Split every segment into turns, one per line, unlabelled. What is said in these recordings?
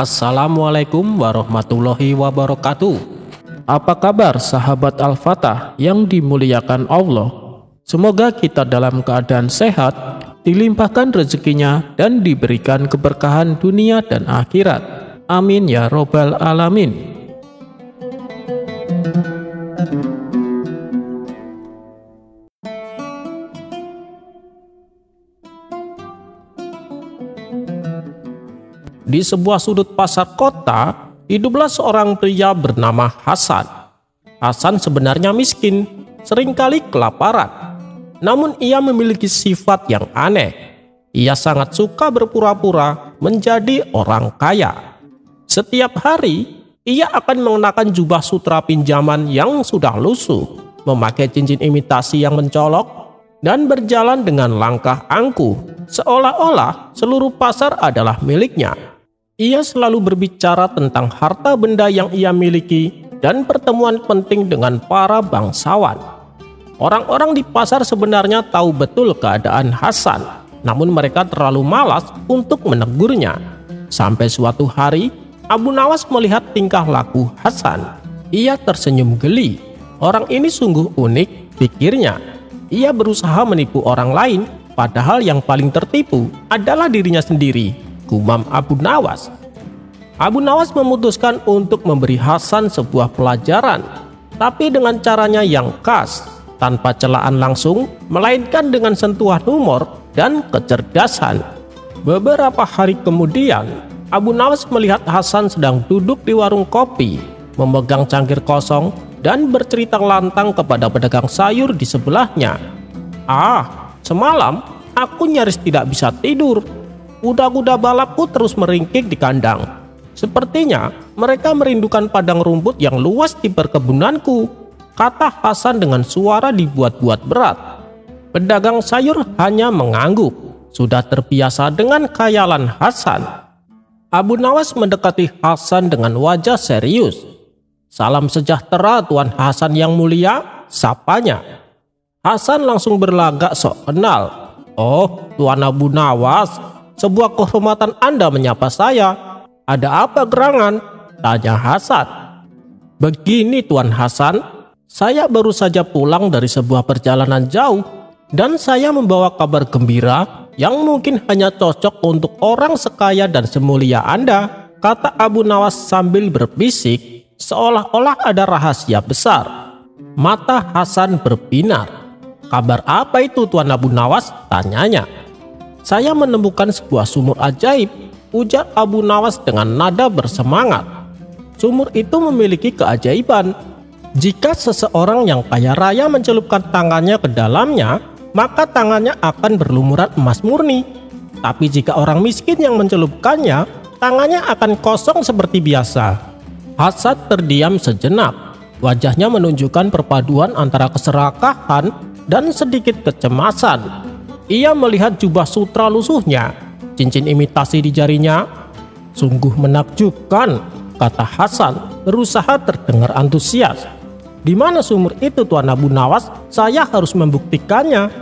Assalamualaikum warahmatullahi wabarakatuh. Apa kabar sahabat Al-Fatah yang dimuliakan Allah? Semoga kita dalam keadaan sehat, dilimpahkan rezekinya dan diberikan keberkahan dunia dan akhirat. Amin ya robbal alamin. Di sebuah sudut pasar kota, hiduplah seorang pria bernama Hasan. Hasan sebenarnya miskin, seringkali kelaparan. Namun ia memiliki sifat yang aneh. Ia sangat suka berpura-pura menjadi orang kaya. Setiap hari, ia akan mengenakan jubah sutra pinjaman yang sudah lusuh, memakai cincin imitasi yang mencolok, dan berjalan dengan langkah angkuh, seolah-olah seluruh pasar adalah miliknya. Ia selalu berbicara tentang harta benda yang ia miliki dan pertemuan penting dengan para bangsawan. Orang-orang di pasar sebenarnya tahu betul keadaan Hasan, namun mereka terlalu malas untuk menegurnya. Sampai suatu hari, Abu Nawas melihat tingkah laku Hasan. Ia tersenyum geli. Orang ini sungguh unik, pikirnya. Ia berusaha menipu orang lain, padahal yang paling tertipu adalah dirinya sendiri. Gumam Abu Nawas. Abu Nawas memutuskan untuk memberi Hasan sebuah pelajaran, tapi dengan caranya yang khas, tanpa celaan langsung, melainkan dengan sentuhan humor dan kecerdasan. Beberapa hari kemudian, Abu Nawas melihat Hasan sedang duduk di warung kopi, memegang cangkir kosong dan bercerita lantang kepada pedagang sayur di sebelahnya. Semalam aku nyaris tidak bisa tidur. Kuda-kuda balapku terus meringkik di kandang. Sepertinya mereka merindukan padang rumput yang luas di perkebunanku, kata Hasan dengan suara dibuat-buat berat. Pedagang sayur hanya mengangguk, sudah terbiasa dengan khayalan Hasan. Abu Nawas mendekati Hasan dengan wajah serius. Salam sejahtera Tuan Hasan yang mulia, sapanya. Hasan langsung berlagak sok kenal. Oh, Tuan Abu Nawas, sebuah kehormatan Anda menyapa saya. Ada apa gerangan? Tanya Hasan. Begini Tuan Hasan, saya baru saja pulang dari sebuah perjalanan jauh dan saya membawa kabar gembira yang mungkin hanya cocok untuk orang sekaya dan semulia Anda, kata Abu Nawas sambil berbisik seolah-olah ada rahasia besar. Mata Hasan berbinar. Kabar apa itu Tuan Abu Nawas? Tanyanya. Saya menemukan sebuah sumur ajaib, ujar Abu Nawas dengan nada bersemangat. Sumur itu memiliki keajaiban. Jika seseorang yang kaya raya mencelupkan tangannya ke dalamnya, maka tangannya akan berlumuran emas murni. Tapi jika orang miskin yang mencelupkannya, tangannya akan kosong seperti biasa. Hasan terdiam sejenak. Wajahnya menunjukkan perpaduan antara keserakahan dan sedikit kecemasan. Ia melihat jubah sutra lusuhnya, cincin imitasi di jarinya. Sungguh menakjubkan, kata Hasan, berusaha terdengar antusias. Di mana sumur itu Tuan Abu Nawas? Saya harus membuktikannya.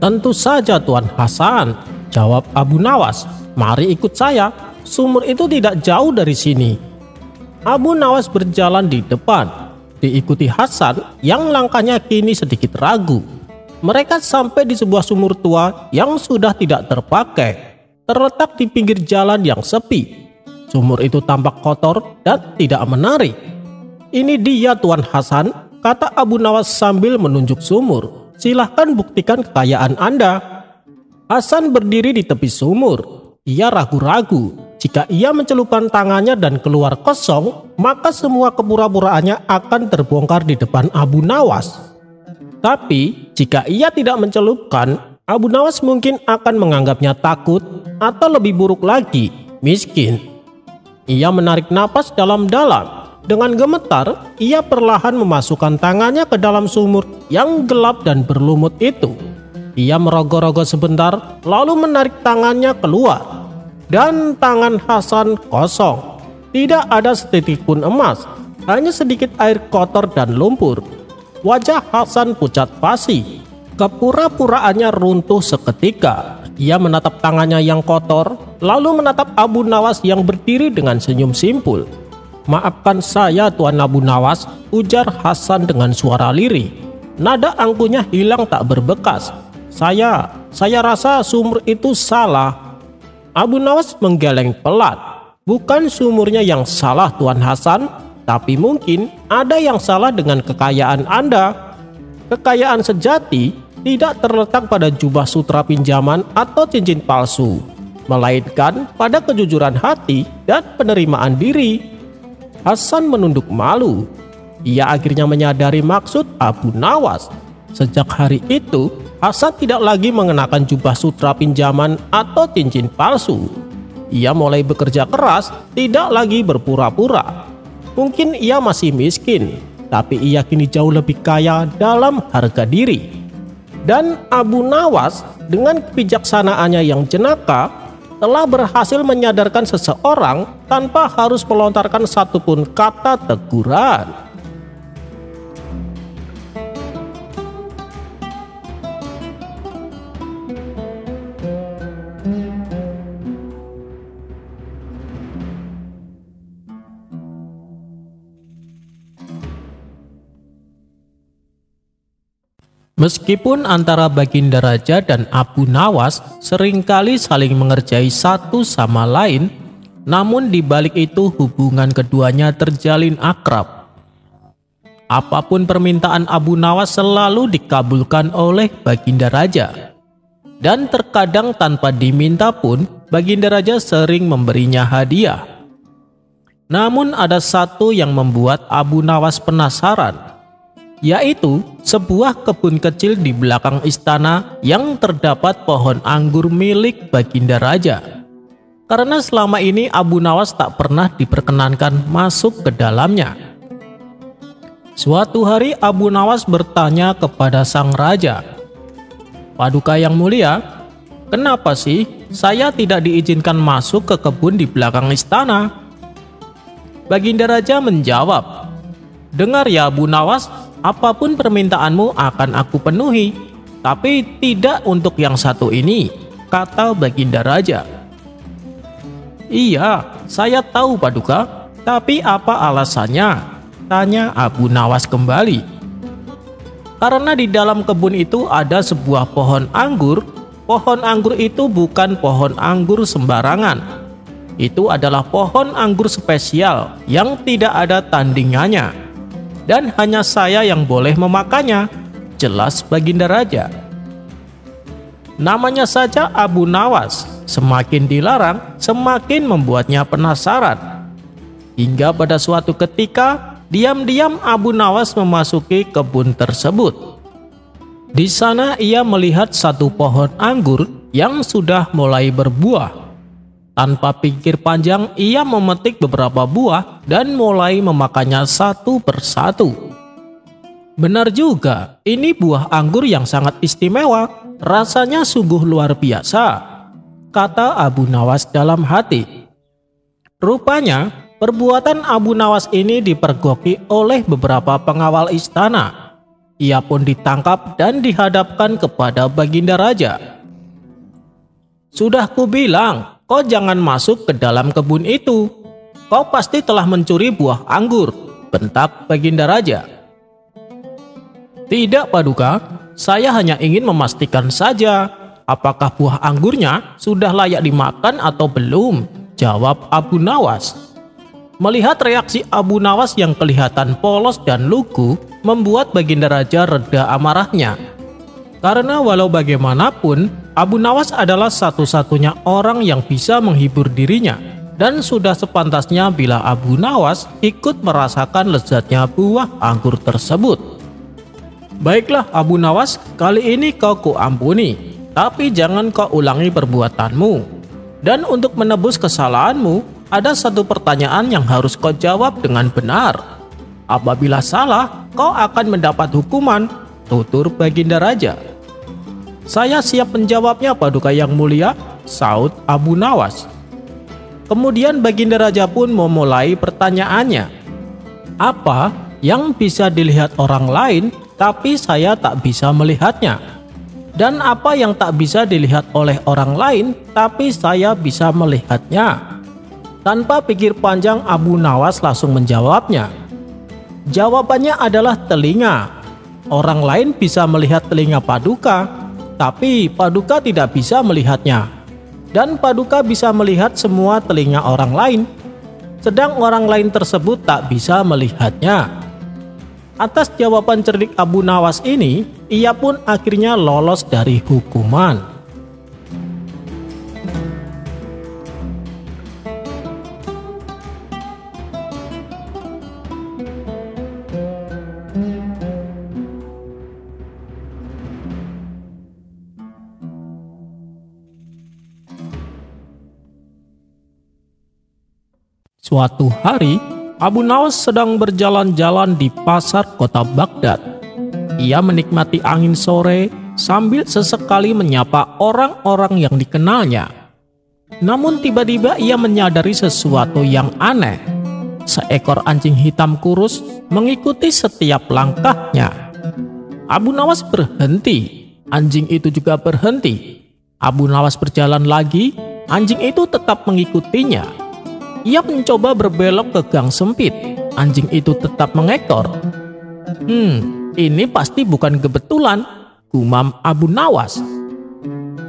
Tentu saja Tuan Hasan, jawab Abu Nawas. Mari ikut saya, sumur itu tidak jauh dari sini. Abu Nawas berjalan di depan, diikuti Hasan yang langkahnya kini sedikit ragu. Mereka sampai di sebuah sumur tua yang sudah tidak terpakai, terletak di pinggir jalan yang sepi. Sumur itu tampak kotor dan tidak menarik. Ini dia Tuan Hasan, kata Abu Nawas sambil menunjuk sumur. Silahkan buktikan kekayaan Anda. Hasan berdiri di tepi sumur. Ia ragu-ragu. Jika ia mencelupkan tangannya dan keluar kosong, maka semua kepura-puraannya akan terbongkar di depan Abu Nawas. Tapi jika ia tidak mencelupkan, Abu Nawas mungkin akan menganggapnya takut atau lebih buruk lagi, miskin. Ia menarik napas dalam-dalam. Dengan gemetar, ia perlahan memasukkan tangannya ke dalam sumur yang gelap dan berlumut itu. Ia merogoh-rogoh sebentar, lalu menarik tangannya keluar. Dan tangan Hasan kosong. Tidak ada setitik pun emas, hanya sedikit air kotor dan lumpur. Wajah Hasan pucat pasi. Kepura-puraannya runtuh seketika. Ia menatap tangannya yang kotor, lalu menatap Abu Nawas yang berdiri dengan senyum simpul. "Maafkan saya, Tuan Abu Nawas," ujar Hasan dengan suara lirih. Nada angkuhnya hilang tak berbekas. Saya rasa sumur itu salah." Abu Nawas menggeleng pelat. "Bukan sumurnya yang salah, Tuan Hasan, tapi mungkin ada yang salah dengan kekayaan Anda. Kekayaan sejati tidak terletak pada jubah sutra pinjaman atau cincin palsu, melainkan pada kejujuran hati dan penerimaan diri." Hasan menunduk malu. Ia akhirnya menyadari maksud Abu Nawas. Sejak hari itu, Hasan tidak lagi mengenakan jubah sutra pinjaman atau cincin palsu. Ia mulai bekerja keras, tidak lagi berpura-pura. Mungkin ia masih miskin, tapi ia kini jauh lebih kaya dalam harga diri. Dan Abu Nawas dengan kebijaksanaannya yang jenaka telah berhasil menyadarkan seseorang tanpa harus melontarkan satupun kata teguran. Meskipun antara Baginda Raja dan Abu Nawas seringkali saling mengerjai satu sama lain, namun di balik itu hubungan keduanya terjalin akrab. Apapun permintaan Abu Nawas selalu dikabulkan oleh Baginda Raja. Dan terkadang tanpa diminta pun, Baginda Raja sering memberinya hadiah. Namun ada satu yang membuat Abu Nawas penasaran, yaitu sebuah kebun kecil di belakang istana yang terdapat pohon anggur milik Baginda Raja. Karena selama ini Abu Nawas tak pernah diperkenankan masuk ke dalamnya. Suatu hari Abu Nawas bertanya kepada sang raja, "Paduka yang mulia, kenapa sih saya tidak diizinkan masuk ke kebun di belakang istana?" Baginda Raja menjawab, "Dengar ya Abu Nawas, apapun permintaanmu akan aku penuhi, tapi tidak untuk yang satu ini," kata Baginda Raja. "Iya, saya tahu Paduka, tapi apa alasannya?" tanya Abu Nawas kembali. "Karena di dalam kebun itu ada sebuah pohon anggur. Pohon anggur itu bukan pohon anggur sembarangan. Itu adalah pohon anggur spesial yang tidak ada tandingannya. Dan hanya saya yang boleh memakannya," jelas Baginda Raja. Namanya saja Abu Nawas, semakin dilarang, semakin membuatnya penasaran. Hingga pada suatu ketika, diam-diam Abu Nawas memasuki kebun tersebut. Di sana ia melihat satu pohon anggur yang sudah mulai berbuah. Tanpa pikir panjang, ia memetik beberapa buah dan mulai memakannya satu persatu. "Benar juga, ini buah anggur yang sangat istimewa, rasanya sungguh luar biasa," kata Abu Nawas dalam hati. Rupanya, perbuatan Abu Nawas ini dipergoki oleh beberapa pengawal istana. Ia pun ditangkap dan dihadapkan kepada Baginda Raja. "Sudah kubilang, kau jangan masuk ke dalam kebun itu. Kau pasti telah mencuri buah anggur," bentak Baginda Raja. "Tidak Paduka, saya hanya ingin memastikan saja apakah buah anggurnya sudah layak dimakan atau belum," jawab Abu Nawas. Melihat reaksi Abu Nawas yang kelihatan polos dan lugu, membuat Baginda Raja reda amarahnya. Karena walau bagaimanapun, Abu Nawas adalah satu-satunya orang yang bisa menghibur dirinya, dan sudah sepantasnya bila Abu Nawas ikut merasakan lezatnya buah anggur tersebut. "Baiklah Abu Nawas, kali ini kau kuampuni, tapi jangan kau ulangi perbuatanmu. Dan untuk menebus kesalahanmu, ada satu pertanyaan yang harus kau jawab dengan benar. Apabila salah, kau akan mendapat hukuman," tutur Baginda Raja. "Saya siap menjawabnya Paduka yang mulia," saut Abu Nawas. Kemudian Baginda Raja pun memulai pertanyaannya. "Apa yang bisa dilihat orang lain tapi saya tak bisa melihatnya?" Dan apa yang tak bisa dilihat oleh orang lain, tapi saya bisa melihatnya. Tanpa pikir panjang, Abu Nawas langsung menjawabnya. Jawabannya adalah telinga. Orang lain bisa melihat telinga Paduka, tapi Paduka tidak bisa melihatnya. Dan Paduka bisa melihat semua telinga orang lain, sedang orang lain tersebut tak bisa melihatnya. Atas jawaban cerdik Abu Nawas ini, ia pun akhirnya lolos dari hukuman. Suatu hari, Abu Nawas sedang berjalan-jalan di pasar kota Baghdad. Ia menikmati angin sore sambil sesekali menyapa orang-orang yang dikenalnya. Namun tiba-tiba ia menyadari sesuatu yang aneh. Seekor anjing hitam kurus mengikuti setiap langkahnya. Abu Nawas berhenti, anjing itu juga berhenti. Abu Nawas berjalan lagi, anjing itu tetap mengikutinya. Ia mencoba berbelok ke gang sempit. Anjing itu tetap mengekor. Ini pasti bukan kebetulan, gumam Abu Nawas.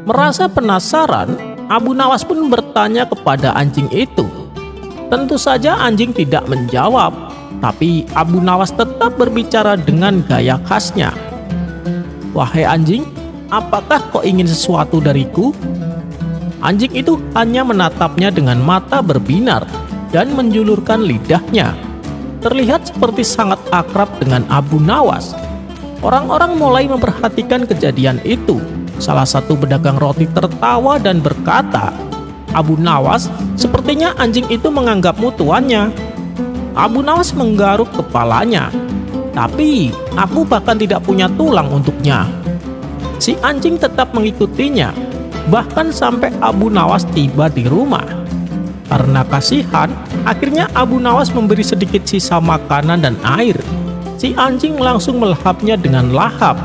Merasa penasaran, Abu Nawas pun bertanya kepada anjing itu. Tentu saja anjing tidak menjawab, tapi Abu Nawas tetap berbicara dengan gaya khasnya. Wahai anjing, apakah kau ingin sesuatu dariku? Anjing itu hanya menatapnya dengan mata berbinar dan menjulurkan lidahnya. Terlihat seperti sangat akrab dengan Abu Nawas. Orang-orang mulai memperhatikan kejadian itu. Salah satu pedagang roti tertawa dan berkata, "Abu Nawas, sepertinya anjing itu menganggapmu tuannya." Abu Nawas menggaruk kepalanya. "Tapi aku bahkan tidak punya tulang untuknya." Si anjing tetap mengikutinya. Bahkan sampai Abu Nawas tiba di rumah. Karena kasihan, akhirnya Abu Nawas memberi sedikit sisa makanan dan air. Si anjing langsung melahapnya dengan lahap.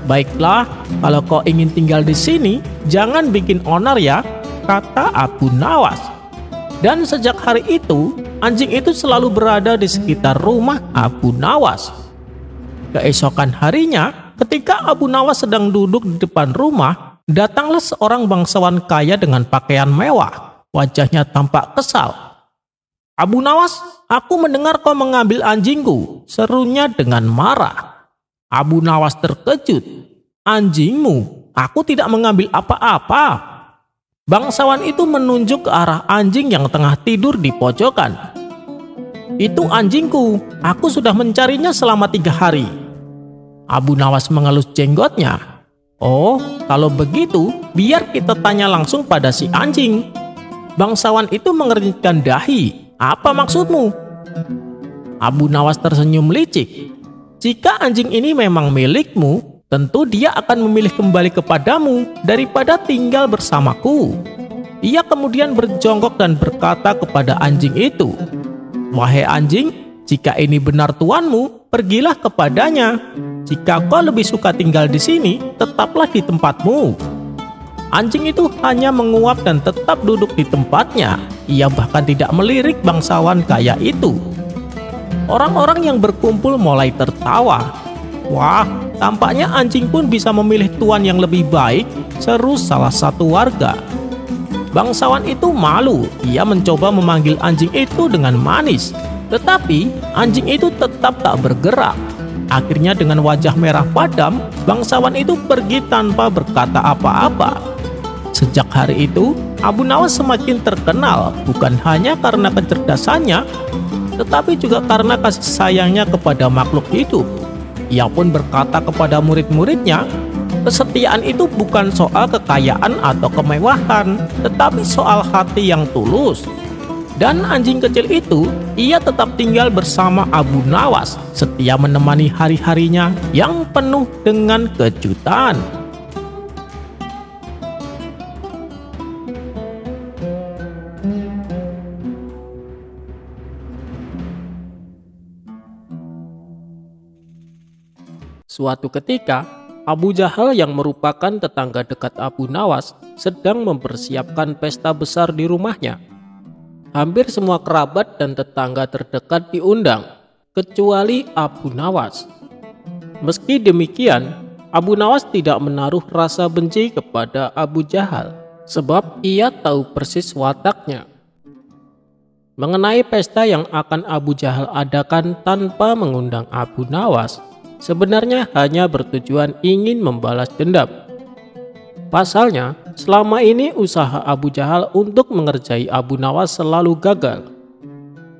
"Baiklah, kalau kau ingin tinggal di sini, jangan bikin onar ya," kata Abu Nawas. Dan sejak hari itu, anjing itu selalu berada di sekitar rumah Abu Nawas. Keesokan harinya, ketika Abu Nawas sedang duduk di depan rumah, datanglah seorang bangsawan kaya dengan pakaian mewah. Wajahnya tampak kesal. "Abu Nawas, aku mendengar kau mengambil anjingku," serunya dengan marah. Abu Nawas terkejut. "Anjingmu? Aku tidak mengambil apa-apa." Bangsawan itu menunjuk ke arah anjing yang tengah tidur di pojokan. "Itu anjingku, aku sudah mencarinya selama 3 hari. Abu Nawas mengelus jenggotnya. "Oh, kalau begitu, biar kita tanya langsung pada si anjing." Bangsawan itu mengernyitkan dahi. "Apa maksudmu?" Abu Nawas tersenyum licik. "Jika anjing ini memang milikmu, tentu dia akan memilih kembali kepadamu daripada tinggal bersamaku." Ia kemudian berjongkok dan berkata kepada anjing itu, "Wahai anjing, jika ini benar tuanmu, pergilah kepadanya. Jika kau lebih suka tinggal di sini, tetaplah di tempatmu." Anjing itu hanya menguap dan tetap duduk di tempatnya. Ia bahkan tidak melirik bangsawan kaya itu. Orang-orang yang berkumpul mulai tertawa. "Wah, tampaknya anjing pun bisa memilih tuan yang lebih baik," seru salah satu warga. Bangsawan itu malu. Ia mencoba memanggil anjing itu dengan manis, tetapi anjing itu tetap tak bergerak. Akhirnya dengan wajah merah padam, bangsawan itu pergi tanpa berkata apa-apa. Sejak hari itu, Abu Nawas semakin terkenal bukan hanya karena kecerdasannya, tetapi juga karena kasih sayangnya kepada makhluk hidup. Ia pun berkata kepada murid-muridnya, kesetiaan itu bukan soal kekayaan atau kemewahan, tetapi soal hati yang tulus. Dan anjing kecil itu, ia tetap tinggal bersama Abu Nawas, setia menemani hari-harinya yang penuh dengan kejutan. Suatu ketika, Abu Jahal yang merupakan tetangga dekat Abu Nawas sedang mempersiapkan pesta besar di rumahnya. Hampir semua kerabat dan tetangga terdekat diundang, kecuali Abu Nawas. Meski demikian, Abu Nawas tidak menaruh rasa benci kepada Abu Jahal, sebab ia tahu persis wataknya. Mengenai pesta yang akan Abu Jahal adakan tanpa mengundang Abu Nawas, sebenarnya hanya bertujuan ingin membalas dendam. Pasalnya, selama ini usaha Abu Jahal untuk mengerjai Abu Nawas selalu gagal.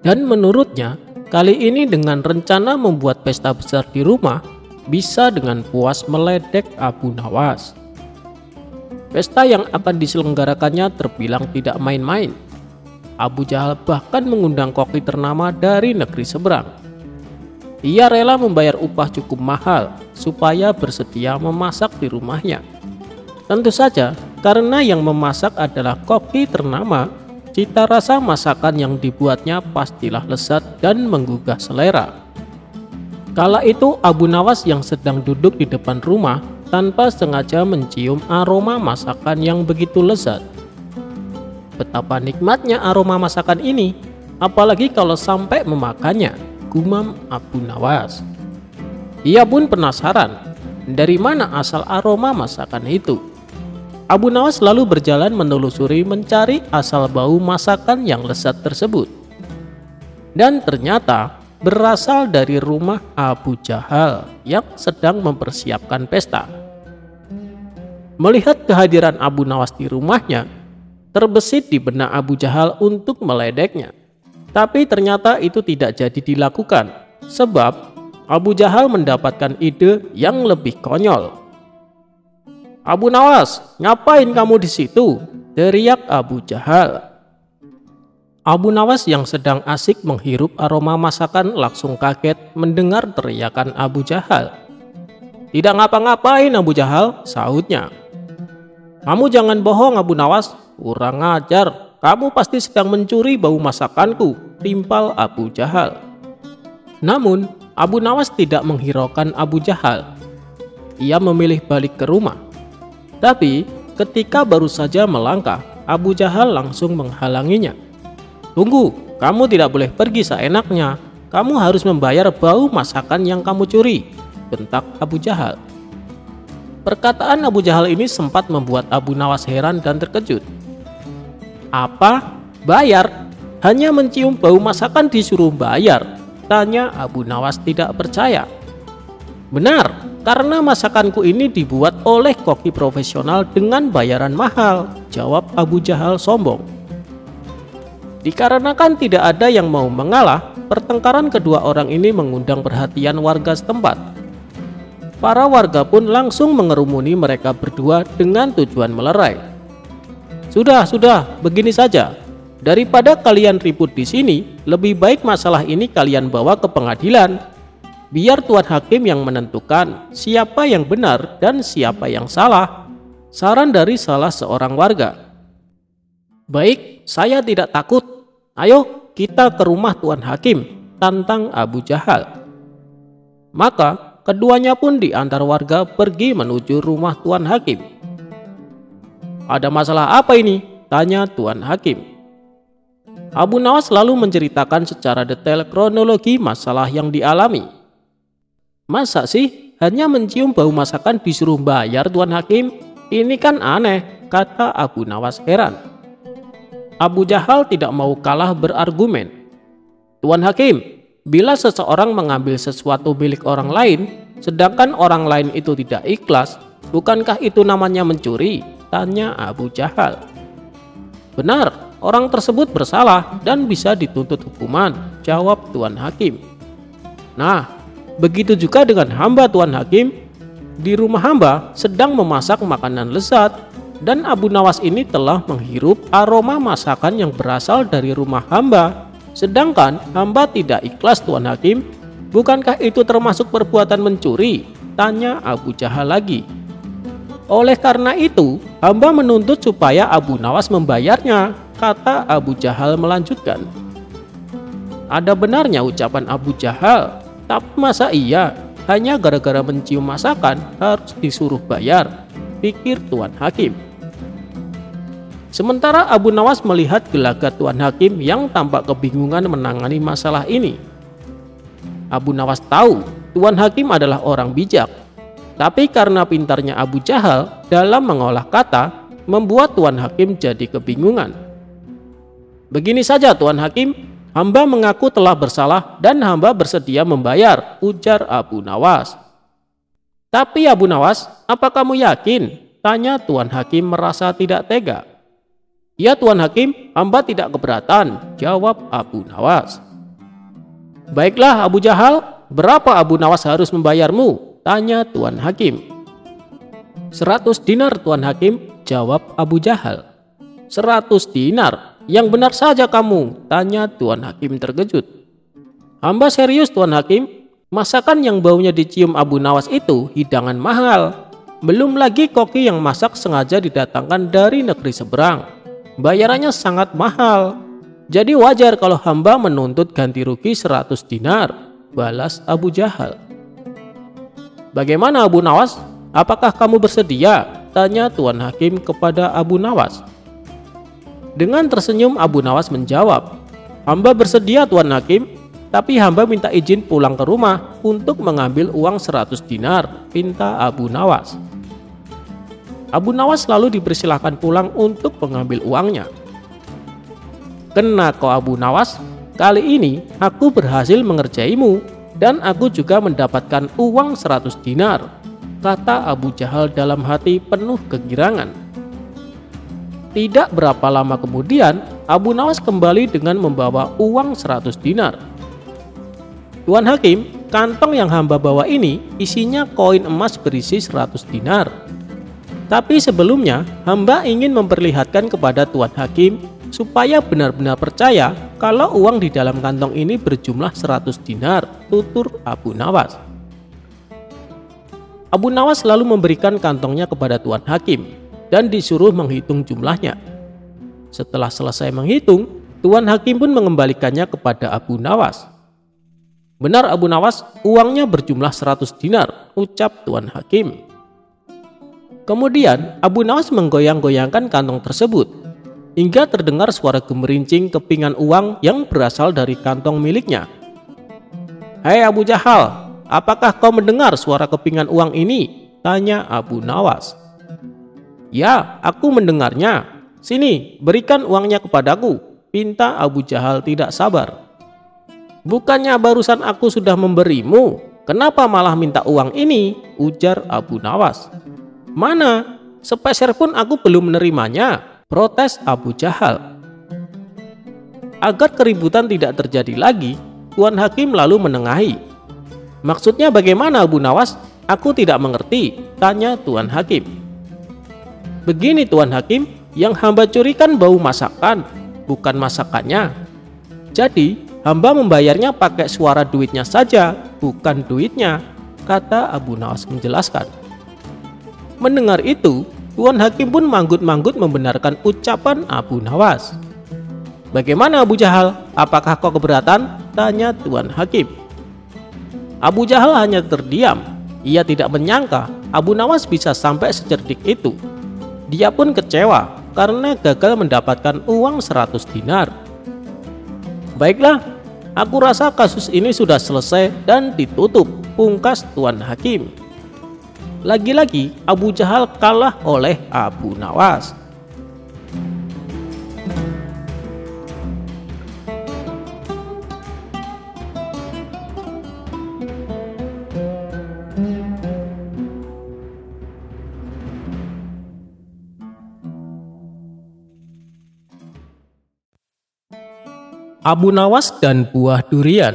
Dan menurutnya, kali ini dengan rencana membuat pesta besar di rumah, bisa dengan puas meledek Abu Nawas. Pesta yang akan diselenggarakannya terbilang tidak main-main. Abu Jahal bahkan mengundang koki ternama dari negeri seberang. Ia rela membayar upah cukup mahal supaya bersedia memasak di rumahnya. Tentu saja, karena yang memasak adalah koki ternama, cita rasa masakan yang dibuatnya pastilah lezat dan menggugah selera. Kala itu Abu Nawas yang sedang duduk di depan rumah tanpa sengaja mencium aroma masakan yang begitu lezat. Betapa nikmatnya aroma masakan ini, apalagi kalau sampai memakannya, gumam Abu Nawas. Ia pun penasaran, dari mana asal aroma masakan itu. Abu Nawas lalu berjalan menelusuri mencari asal bau masakan yang lezat tersebut. Dan ternyata berasal dari rumah Abu Jahal yang sedang mempersiapkan pesta. Melihat kehadiran Abu Nawas di rumahnya, terbesit di benak Abu Jahal untuk meledeknya. Tapi ternyata itu tidak jadi dilakukan, sebab Abu Jahal mendapatkan ide yang lebih konyol. "Abu Nawas, ngapain kamu di situ?" teriak Abu Jahal. Abu Nawas yang sedang asik menghirup aroma masakan langsung kaget mendengar teriakan Abu Jahal. "Tidak ngapa-ngapain Abu Jahal," sahutnya. "Kamu jangan bohong Abu Nawas, kurang ajar, kamu pasti sedang mencuri bau masakanku," timpal Abu Jahal. Namun Abu Nawas tidak menghiraukan Abu Jahal. Ia memilih balik ke rumah. Tapi ketika baru saja melangkah, Abu Jahal langsung menghalanginya. "Tunggu, kamu tidak boleh pergi seenaknya. Kamu harus membayar bau masakan yang kamu curi," bentak Abu Jahal. Perkataan Abu Jahal ini sempat membuat Abu Nawas heran dan terkejut. "Apa? Bayar? Hanya mencium bau masakan disuruh bayar?" tanya Abu Nawas tidak percaya. "Benar, karena masakanku ini dibuat oleh koki profesional dengan bayaran mahal," jawab Abu Jahal sombong. Dikarenakan tidak ada yang mau mengalah, pertengkaran kedua orang ini mengundang perhatian warga setempat. Para warga pun langsung mengerumuni mereka berdua dengan tujuan melerai. Sudah, begini saja. Daripada kalian ribut di sini, lebih baik masalah ini kalian bawa ke pengadilan. Biar Tuan Hakim yang menentukan siapa yang benar dan siapa yang salah," saran dari salah seorang warga. "Baik, saya tidak takut. Ayo kita ke rumah Tuan Hakim," tantang Abu Jahal. Maka keduanya pun diantar warga pergi menuju rumah Tuan Hakim. "Ada masalah apa ini?" tanya Tuan Hakim. Abu Nawas lalu menceritakan secara detail kronologi masalah yang dialami. "Masa sih hanya mencium bau masakan disuruh bayar Tuan Hakim? Ini kan aneh," kata Abu Nawas heran. Abu Jahal tidak mau kalah berargumen. "Tuan Hakim, bila seseorang mengambil sesuatu milik orang lain, sedangkan orang lain itu tidak ikhlas, bukankah itu namanya mencuri?" tanya Abu Jahal. "Benar, orang tersebut bersalah dan bisa dituntut hukuman," jawab Tuan Hakim. "Nah, begitu juga dengan hamba Tuan Hakim. Di rumah hamba sedang memasak makanan lezat, dan Abu Nawas ini telah menghirup aroma masakan yang berasal dari rumah hamba. Sedangkan hamba tidak ikhlas Tuan Hakim. Bukankah itu termasuk perbuatan mencuri?" tanya Abu Jahal lagi. "Oleh karena itu, hamba menuntut supaya Abu Nawas membayarnya," kata Abu Jahal melanjutkan. Ada benarnya ucapan Abu Jahal, tapi masa iya hanya gara-gara mencium masakan harus disuruh bayar, pikir Tuan Hakim. Sementara Abu Nawas melihat gelagat Tuan Hakim yang tampak kebingungan menangani masalah ini. Abu Nawas tahu Tuan Hakim adalah orang bijak, tapi karena pintarnya Abu Jahal dalam mengolah kata, membuat Tuan Hakim jadi kebingungan. "Begini saja Tuan Hakim, hamba mengaku telah bersalah dan hamba bersedia membayar," ujar Abu Nawas. "Tapi Abu Nawas, apa kamu yakin?" tanya Tuan Hakim merasa tidak tega. "Ya Tuan Hakim, hamba tidak keberatan," jawab Abu Nawas. "Baiklah Abu Jahal, berapa Abu Nawas harus membayarmu?" tanya Tuan Hakim. "100 dinar Tuan Hakim," jawab Abu Jahal. "100 dinar? Yang benar saja kamu?" tanya Tuan Hakim terkejut. "Hamba serius Tuan Hakim, masakan yang baunya dicium Abu Nawas itu hidangan mahal. Belum lagi koki yang masak sengaja didatangkan dari negeri seberang. Bayarannya sangat mahal. Jadi wajar kalau hamba menuntut ganti rugi 100 dinar, balas Abu Jahal. "Bagaimana Abu Nawas? Apakah kamu bersedia?" tanya Tuan Hakim kepada Abu Nawas. Dengan tersenyum Abu Nawas menjawab, "Hamba bersedia Tuan Hakim, tapi hamba minta izin pulang ke rumah untuk mengambil uang 100 dinar, pinta Abu Nawas. Abu Nawas lalu dipersilahkan pulang untuk mengambil uangnya. "Kena kau Abu Nawas, kali ini aku berhasil mengerjaimu dan aku juga mendapatkan uang 100 dinar, kata Abu Jahal dalam hati penuh kegirangan. Tidak berapa lama kemudian, Abu Nawas kembali dengan membawa uang 100 dinar. "Tuan Hakim, kantong yang hamba bawa ini isinya koin emas berisi 100 dinar. Tapi sebelumnya, hamba ingin memperlihatkan kepada Tuan Hakim supaya benar-benar percaya kalau uang di dalam kantong ini berjumlah 100 dinar, tutur Abu Nawas. Abu Nawas lalu memberikan kantongnya kepada Tuan Hakim dan disuruh menghitung jumlahnya. Setelah selesai menghitung, Tuan Hakim pun mengembalikannya kepada Abu Nawas. "Benar Abu Nawas, uangnya berjumlah 100 dinar, ucap Tuan Hakim. Kemudian Abu Nawas menggoyang-goyangkan kantong tersebut hingga terdengar suara gemerincing kepingan uang yang berasal dari kantong miliknya. "Hei Abu Jahal, apakah kau mendengar suara kepingan uang ini?" tanya Abu Nawas. "Ya, aku mendengarnya. Sini, berikan uangnya kepadaku," pinta Abu Jahal tidak sabar. "Bukannya barusan aku sudah memberimu, kenapa malah minta uang ini?" ujar Abu Nawas. "Mana? Sepeser pun aku belum menerimanya," protes Abu Jahal. Agar keributan tidak terjadi lagi, Tuan Hakim lalu menengahi. "Maksudnya bagaimana Abu Nawas? Aku tidak mengerti," tanya Tuan Hakim. "Begini Tuan Hakim, yang hamba curikan bau masakan, bukan masakannya. Jadi hamba membayarnya pakai suara duitnya saja, bukan duitnya," kata Abu Nawas menjelaskan. Mendengar itu, Tuan Hakim pun manggut-manggut membenarkan ucapan Abu Nawas. "Bagaimana Abu Jahal? Apakah kau keberatan?" tanya Tuan Hakim. Abu Jahal hanya terdiam. Ia tidak menyangka Abu Nawas bisa sampai secerdik itu. Dia pun kecewa karena gagal mendapatkan uang 100 dinar. "Baiklah, aku rasa kasus ini sudah selesai dan ditutup," pungkas Tuan Hakim. Lagi-lagi Abu Jahal kalah oleh Abu Nawas. Abu Nawas dan buah durian.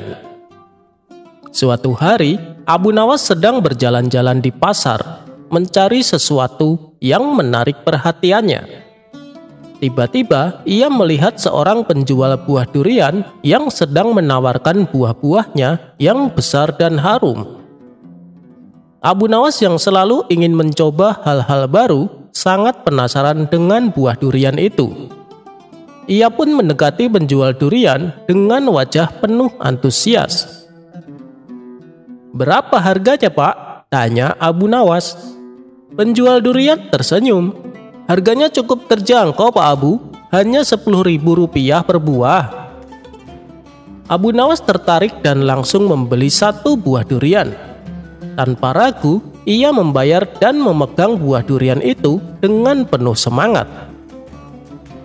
Suatu hari, Abu Nawas sedang berjalan-jalan di pasar, mencari sesuatu yang menarik perhatiannya. Tiba-tiba, ia melihat seorang penjual buah durian yang sedang menawarkan buah-buahnya yang besar dan harum. Abu Nawas yang selalu ingin mencoba hal-hal baru, sangat penasaran dengan buah durian itu. Ia pun mendekati penjual durian dengan wajah penuh antusias. "Berapa harganya, Pak?" tanya Abu Nawas. Penjual durian tersenyum. "Harganya cukup terjangkau, Pak Abu, hanya Rp10.000 per buah." Abu Nawas tertarik dan langsung membeli 1 buah durian. Tanpa ragu, ia membayar dan memegang buah durian itu dengan penuh semangat.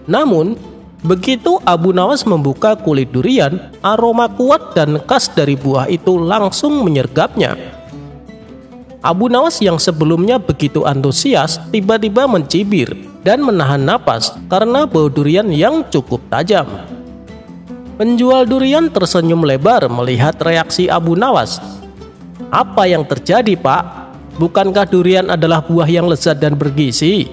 Namun, begitu Abu Nawas membuka kulit durian, aroma kuat dan khas dari buah itu langsung menyergapnya. Abu Nawas yang sebelumnya begitu antusias tiba-tiba mencibir dan menahan napas karena bau durian yang cukup tajam. Penjual durian tersenyum lebar melihat reaksi Abu Nawas. "Apa yang terjadi, Pak? Bukankah durian adalah buah yang lezat dan bergizi?"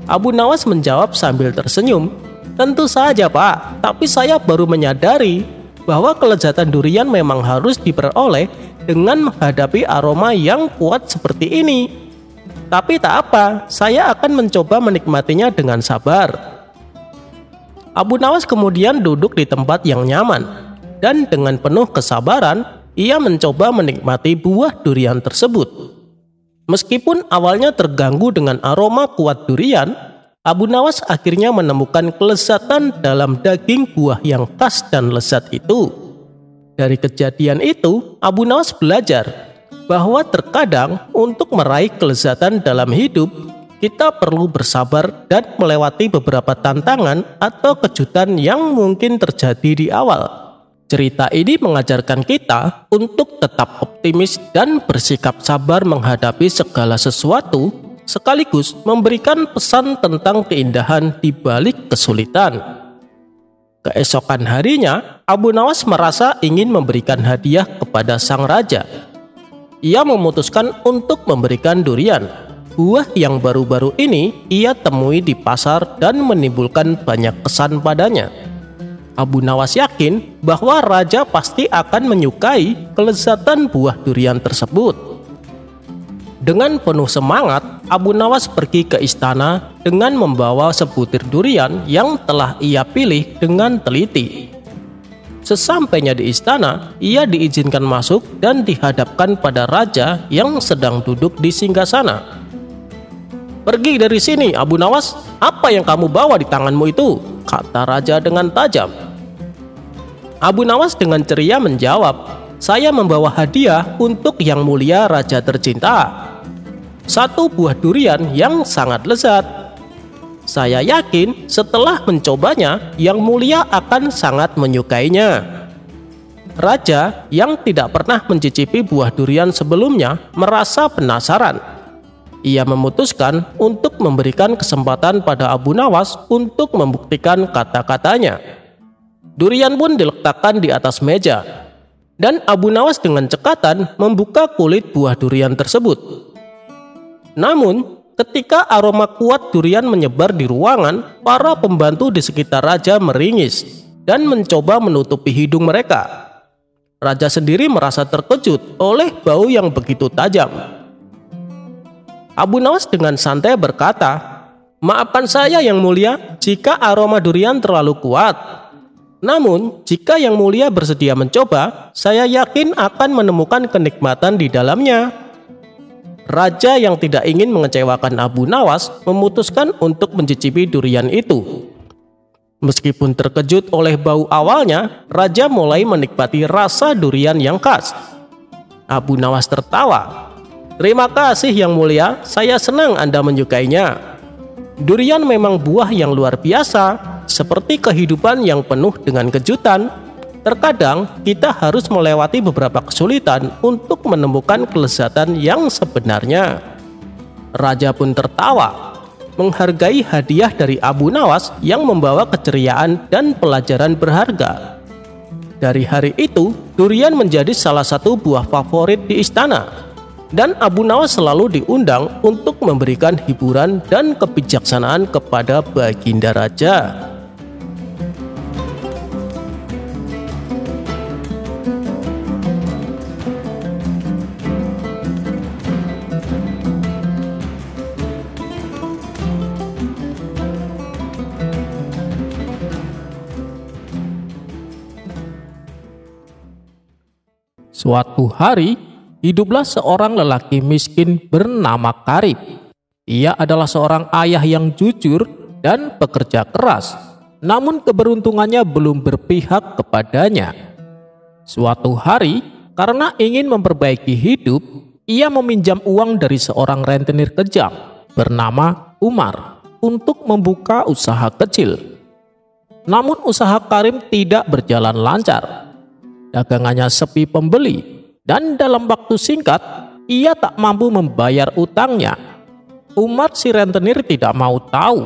Abu Nawas menjawab sambil tersenyum, "Tentu saja, Pak, tapi saya baru menyadari bahwa kelezatan durian memang harus diperoleh dengan menghadapi aroma yang kuat seperti ini. Tapi tak apa, saya akan mencoba menikmatinya dengan sabar." Abu Nawas kemudian duduk di tempat yang nyaman, dan dengan penuh kesabaran, ia mencoba menikmati buah durian tersebut. Meskipun awalnya terganggu dengan aroma kuat durian, Abu Nawas akhirnya menemukan kelezatan dalam daging buah yang khas dan lezat itu. Dari kejadian itu, Abu Nawas belajar bahwa terkadang untuk meraih kelezatan dalam hidup, kita perlu bersabar dan melewati beberapa tantangan atau kejutan yang mungkin terjadi di awal. Cerita ini mengajarkan kita untuk tetap optimis dan bersikap sabar menghadapi segala sesuatu, sekaligus memberikan pesan tentang keindahan di balik kesulitan. Keesokan harinya, Abu Nawas merasa ingin memberikan hadiah kepada sang raja. Ia memutuskan untuk memberikan durian. Buah yang baru-baru ini ia temui di pasar dan menimbulkan banyak kesan padanya. Abu Nawas yakin bahwa raja pasti akan menyukai kelezatan buah durian tersebut. Dengan penuh semangat, Abu Nawas pergi ke istana dengan membawa sebutir durian yang telah ia pilih dengan teliti. Sesampainya di istana, ia diizinkan masuk dan dihadapkan pada raja yang sedang duduk di singgasana. "Pergi dari sini, Abu Nawas. Apa yang kamu bawa di tanganmu itu?" kata raja dengan tajam. Abu Nawas dengan ceria menjawab, "Saya membawa hadiah untuk Yang Mulia Raja tercinta. 1 buah durian yang sangat lezat. Saya yakin setelah mencobanya, Yang Mulia akan sangat menyukainya." Raja yang tidak pernah mencicipi buah durian sebelumnya merasa penasaran. Ia memutuskan untuk memberikan kesempatan pada Abu Nawas untuk membuktikan kata-katanya. Durian pun diletakkan di atas meja, dan Abu Nawas dengan cekatan membuka kulit buah durian tersebut. Namun, ketika aroma kuat durian menyebar di ruangan, para pembantu di sekitar raja meringis dan mencoba menutupi hidung mereka. Raja sendiri merasa terkejut oleh bau yang begitu tajam. Abu Nawas dengan santai berkata, "Maafkan saya Yang Mulia jika aroma durian terlalu kuat. Namun, jika Yang Mulia bersedia mencoba, saya yakin akan menemukan kenikmatan di dalamnya." Raja yang tidak ingin mengecewakan Abu Nawas memutuskan untuk mencicipi durian itu. Meskipun terkejut oleh bau awalnya, raja mulai menikmati rasa durian yang khas. Abu Nawas tertawa. "Terima kasih Yang Mulia, saya senang Anda menyukainya. Durian memang buah yang luar biasa, seperti kehidupan yang penuh dengan kejutan. Terkadang kita harus melewati beberapa kesulitan untuk menemukan kelezatan yang sebenarnya." Raja pun tertawa, menghargai hadiah dari Abu Nawas yang membawa keceriaan dan pelajaran berharga. Dari hari itu, durian menjadi salah satu buah favorit di istana, dan Abu Nawas selalu diundang untuk memberikan hiburan dan kebijaksanaan kepada Baginda Raja. Suatu hari, hiduplah seorang lelaki miskin bernama Karim. Ia adalah seorang ayah yang jujur dan pekerja keras, namun keberuntungannya belum berpihak kepadanya. Suatu hari, karena ingin memperbaiki hidup, ia meminjam uang dari seorang rentenir kejam bernama Umar untuk membuka usaha kecil. Namun usaha Karim tidak berjalan lancar. Dagangannya sepi pembeli, dan dalam waktu singkat, ia tak mampu membayar utangnya. Umar si rentenir tidak mau tahu.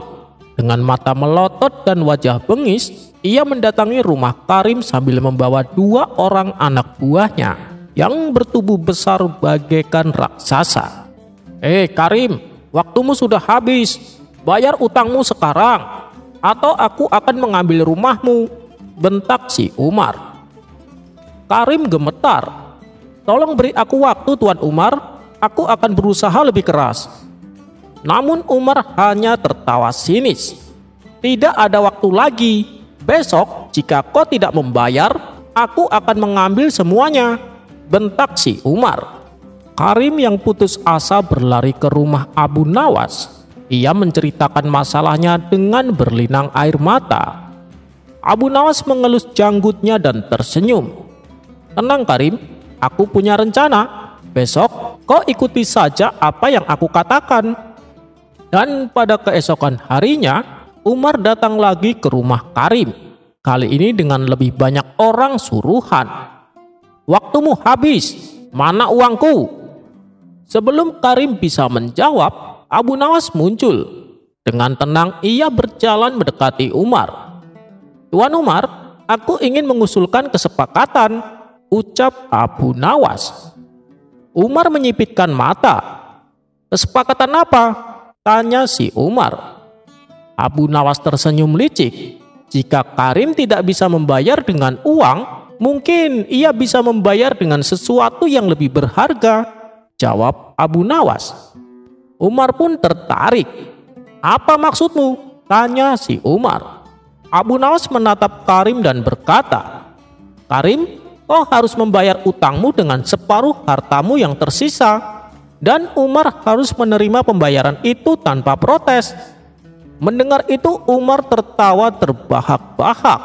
Dengan mata melotot dan wajah bengis, ia mendatangi rumah Karim sambil membawa 2 orang anak buahnya yang bertubuh besar bagaikan raksasa. Karim, waktumu sudah habis. Bayar utangmu sekarang, atau aku akan mengambil rumahmu, bentak si Umar. Karim gemetar. Tolong beri aku waktu, Tuan Umar, aku akan berusaha lebih keras. Namun Umar hanya tertawa sinis. Tidak ada waktu lagi. Besok jika kau tidak membayar, aku akan mengambil semuanya, bentak si Umar. Karim yang putus asa berlari ke rumah Abu Nawas. Ia menceritakan masalahnya dengan berlinang air mata. Abu Nawas mengelus janggutnya dan tersenyum. Tenang Karim, aku punya rencana. Besok kau ikuti saja apa yang aku katakan. Dan pada keesokan harinya, Umar datang lagi ke rumah Karim. Kali ini dengan lebih banyak orang suruhan. Waktumu habis, mana uangku? Sebelum Karim bisa menjawab, Abu Nawas muncul. Dengan tenang ia berjalan mendekati Umar. Tuan Umar, aku ingin mengusulkan kesepakatan, ucap Abu Nawas. Umar menyipitkan mata. Kesepakatan apa? Tanya si Umar. Abu Nawas tersenyum licik. Jika Karim tidak bisa membayar dengan uang, mungkin ia bisa membayar dengan sesuatu yang lebih berharga, jawab Abu Nawas. Umar pun tertarik. Apa maksudmu? Tanya si Umar. Abu Nawas menatap Karim dan berkata, Karim, kau harus membayar utangmu dengan separuh hartamu yang tersisa. Dan Umar harus menerima pembayaran itu tanpa protes. Mendengar itu Umar tertawa terbahak-bahak.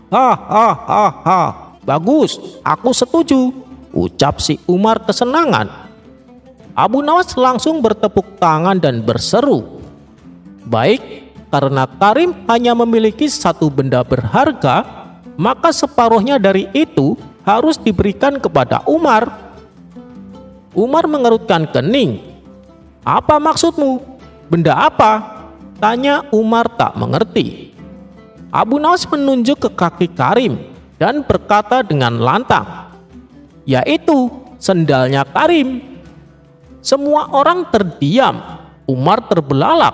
Hahaha, bagus, aku setuju, ucap si Umar kesenangan. Abu Nawas langsung bertepuk tangan dan berseru, baik, karena Karim hanya memiliki satu benda berharga, maka separuhnya dari itu harus diberikan kepada Umar. Umar mengerutkan kening. Apa maksudmu? Benda apa? Tanya Umar tak mengerti. Abu Nawas menunjuk ke kaki Karim dan berkata dengan lantang, yaitu sendalnya Karim. Semua orang terdiam. Umar terbelalak,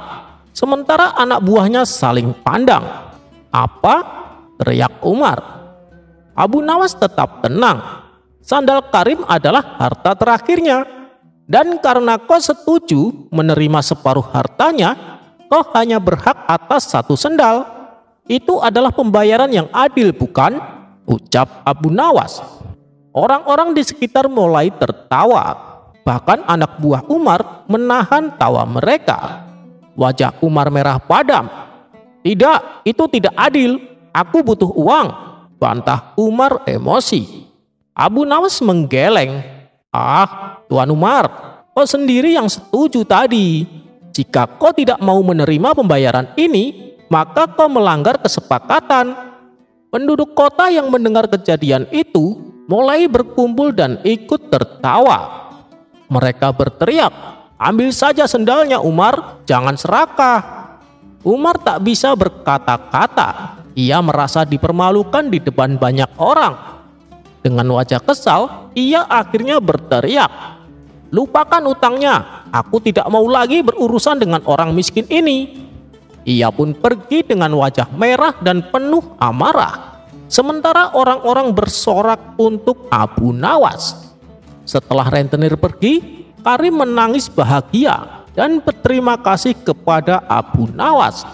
sementara anak buahnya saling pandang. Apa? Teriak Umar. Abu Nawas tetap tenang. Sandal Karim adalah harta terakhirnya. Dan karena kau setuju menerima separuh hartanya, kau hanya berhak atas satu sendal. Itu adalah pembayaran yang adil, bukan? Ucap Abu Nawas. Orang-orang di sekitar mulai tertawa. Bahkan anak buah Umar menahan tawa mereka. Wajah Umar merah padam. Tidak, itu tidak adil. Aku butuh uang, bantah Umar emosi. Abu Nawas menggeleng. Tuan Umar, kau sendiri yang setuju tadi. Jika kau tidak mau menerima pembayaran ini, maka kau melanggar kesepakatan. Penduduk kota yang mendengar kejadian itu mulai berkumpul dan ikut tertawa. Mereka berteriak, ambil saja sendalnya Umar, jangan serakah. Umar tak bisa berkata-kata. Ia merasa dipermalukan di depan banyak orang. Dengan wajah kesal, ia akhirnya berteriak, lupakan utangnya, aku tidak mau lagi berurusan dengan orang miskin ini. Ia pun pergi dengan wajah merah dan penuh amarah. Sementara orang-orang bersorak untuk Abu Nawas. Setelah rentenir pergi, Karim menangis bahagia dan berterima kasih kepada Abu Nawas.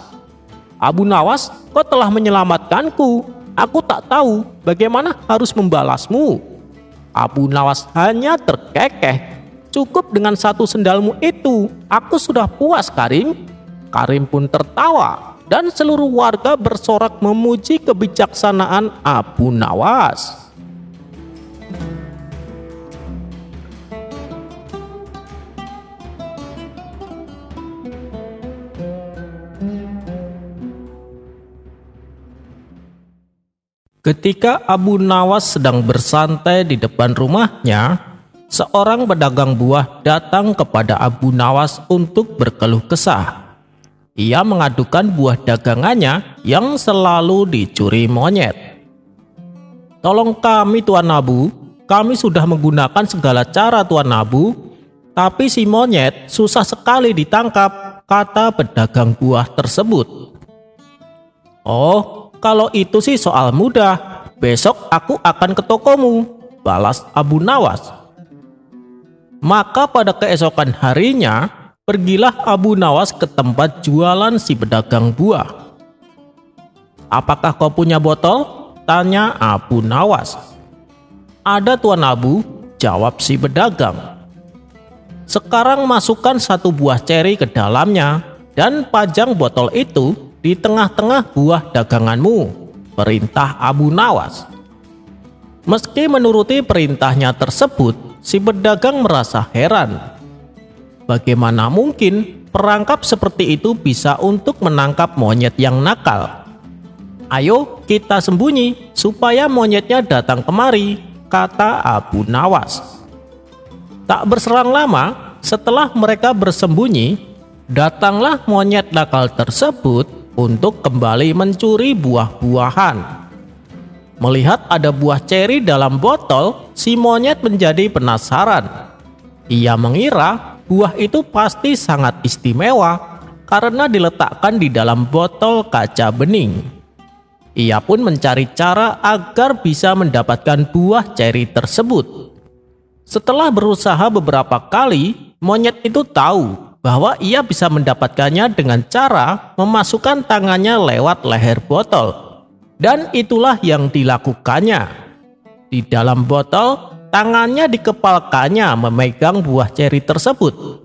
Abu Nawas, kau telah menyelamatkanku. Aku tak tahu bagaimana harus membalasmu. Abu Nawas hanya terkekeh. "Cukup dengan satu sendalmu itu, aku sudah puas, Karim." Karim pun tertawa dan seluruh warga bersorak memuji kebijaksanaan Abu Nawas. Ketika Abu Nawas sedang bersantai di depan rumahnya, seorang pedagang buah datang kepada Abu Nawas untuk berkeluh kesah. Ia mengadukan buah dagangannya yang selalu dicuri monyet. "Tolong kami, Tuan Abu, kami sudah menggunakan segala cara, Tuan Abu, tapi si monyet susah sekali ditangkap," kata pedagang buah tersebut. "Oh, kalau itu sih soal mudah. Besok aku akan ke tokomu," balas Abu Nawas. Maka pada keesokan harinya, pergilah Abu Nawas ke tempat jualan si pedagang buah. "Apakah kau punya botol?" tanya Abu Nawas. "Ada, Tuan Abu," jawab si pedagang. "Sekarang masukkan satu buah ceri ke dalamnya dan pajang botol itu di tengah-tengah buah daganganmu," perintah Abu Nawas. Meski menuruti perintahnya tersebut, si pedagang merasa heran. Bagaimana mungkin perangkap seperti itu bisa untuk menangkap monyet yang nakal? "Ayo kita sembunyi supaya monyetnya datang kemari," kata Abu Nawas. Tak berselang lama, setelah mereka bersembunyi, datanglah monyet nakal tersebut untuk kembali mencuri buah-buahan. Melihat ada buah ceri dalam botol, si monyet menjadi penasaran. Ia mengira buah itu pasti sangat istimewa karena diletakkan di dalam botol kaca bening. Ia pun mencari cara agar bisa mendapatkan buah ceri tersebut. Setelah berusaha beberapa kali, monyet itu tahu bahwa ia bisa mendapatkannya dengan cara memasukkan tangannya lewat leher botol. Dan itulah yang dilakukannya. Di dalam botol, tangannya dikepalkannya memegang buah ceri tersebut.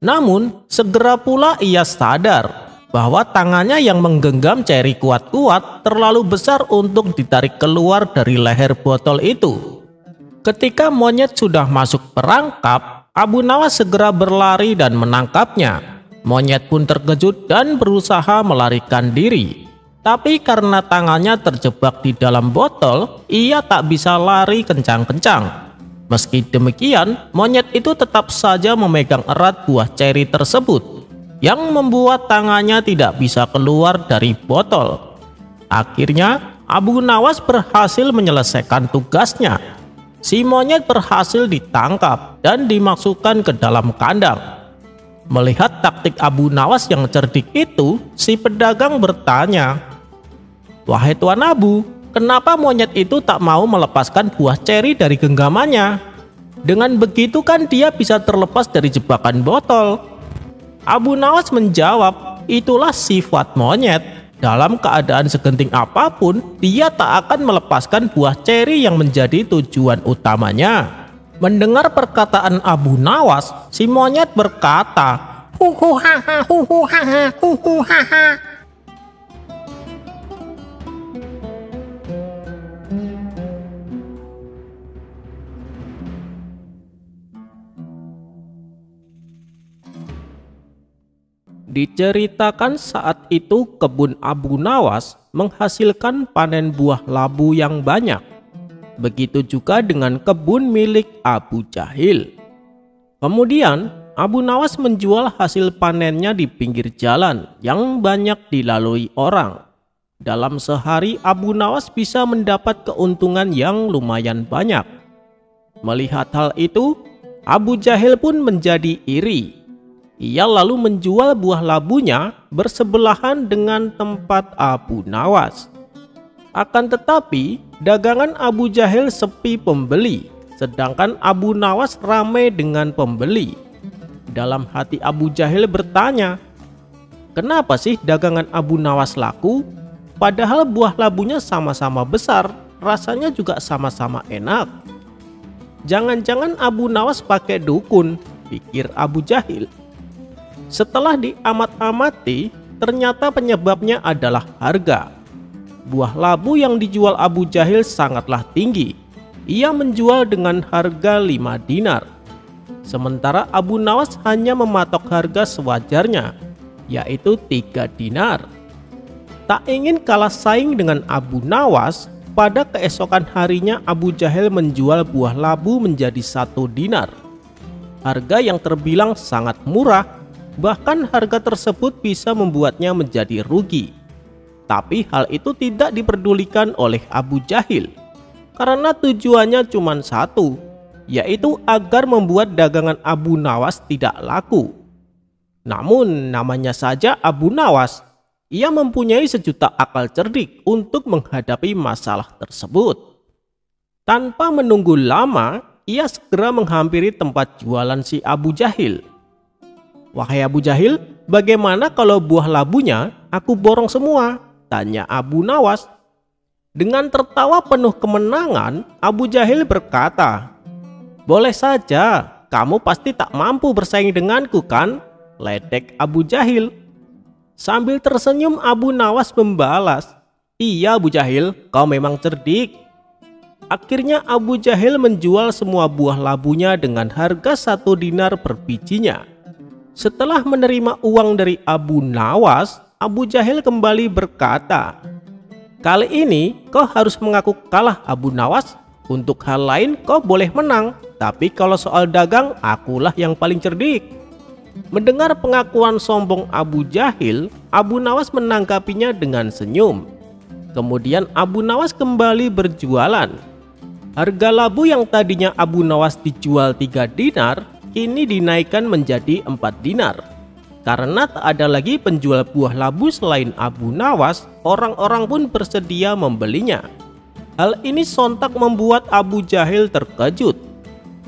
Namun, segera pula ia sadar bahwa tangannya yang menggenggam ceri kuat-kuat terlalu besar untuk ditarik keluar dari leher botol itu. Ketika monyet sudah masuk perangkap, Abu Nawas segera berlari dan menangkapnya. Monyet pun terkejut dan berusaha melarikan diri. Tapi karena tangannya terjebak di dalam botol, ia tak bisa lari kencang-kencang. Meski demikian, monyet itu tetap saja memegang erat buah ceri tersebut, yang membuat tangannya tidak bisa keluar dari botol. Akhirnya, Abu Nawas berhasil menyelesaikan tugasnya. Si monyet berhasil ditangkap dan dimasukkan ke dalam kandang. Melihat taktik Abu Nawas yang cerdik itu, si pedagang bertanya, "Wahai Tuan Abu, kenapa monyet itu tak mau melepaskan buah ceri dari genggamannya? Dengan begitu kan dia bisa terlepas dari jebakan botol." Abu Nawas menjawab, "Itulah sifat monyet. Dalam keadaan segenting apapun, dia tak akan melepaskan buah ceri yang menjadi tujuan utamanya." Mendengar perkataan Abu Nawas, si monyet berkata, "Huhu haha, huhu haha, huhu haha." Diceritakan saat itu kebun Abu Nawas menghasilkan panen buah labu yang banyak. Begitu juga dengan kebun milik Abu Jahil. Kemudian Abu Nawas menjual hasil panennya di pinggir jalan yang banyak dilalui orang. Dalam sehari Abu Nawas bisa mendapat keuntungan yang lumayan banyak. Melihat hal itu, Abu Jahil pun menjadi iri. Ia lalu menjual buah labunya bersebelahan dengan tempat Abu Nawas. Akan tetapi, dagangan Abu Jahil sepi pembeli, sedangkan Abu Nawas ramai dengan pembeli. Dalam hati Abu Jahil bertanya, "Kenapa sih dagangan Abu Nawas laku? Padahal buah labunya sama-sama besar, rasanya juga sama-sama enak." Jangan-jangan Abu Nawas pakai dukun, pikir Abu Jahil. Setelah diamat-amati, ternyata penyebabnya adalah harga. Buah labu yang dijual Abu Jahil sangatlah tinggi. Ia menjual dengan harga 5 dinar. Sementara Abu Nawas hanya mematok harga sewajarnya, yaitu 3 dinar. Tak ingin kalah saing dengan Abu Nawas, pada keesokan harinya Abu Jahil menjual buah labu menjadi 1 dinar. Harga yang terbilang sangat murah, bahkan harga tersebut bisa membuatnya menjadi rugi. Tapi hal itu tidak diperdulikan oleh Abu Jahil, karena tujuannya cuma satu, yaitu agar membuat dagangan Abu Nawas tidak laku. Namun namanya saja Abu Nawas, ia mempunyai sejuta akal cerdik untuk menghadapi masalah tersebut. Tanpa menunggu lama, ia segera menghampiri tempat jualan si Abu Jahil. "Wahai Abu Jahil, bagaimana kalau buah labunya aku borong semua?" tanya Abu Nawas. Dengan tertawa penuh kemenangan, Abu Jahil berkata, "Boleh saja, kamu pasti tak mampu bersaing denganku kan?" ledek Abu Jahil. Sambil tersenyum Abu Nawas membalas, "Iya Abu Jahil, kau memang cerdik." Akhirnya Abu Jahil menjual semua buah labunya dengan harga 1 dinar per bijinya. Setelah menerima uang dari Abu Nawas, Abu Jahil kembali berkata, "Kali ini kau harus mengaku kalah Abu Nawas. Untuk hal lain kau boleh menang, tapi kalau soal dagang akulah yang paling cerdik." Mendengar pengakuan sombong Abu Jahil, Abu Nawas menanggapinya dengan senyum. Kemudian Abu Nawas kembali berjualan. Harga labu yang tadinya Abu Nawas dijual 3 dinar, kini dinaikkan menjadi 4 dinar. Karena tak ada lagi penjual buah labu selain Abu Nawas, orang-orang pun bersedia membelinya. Hal ini sontak membuat Abu Jahil terkejut.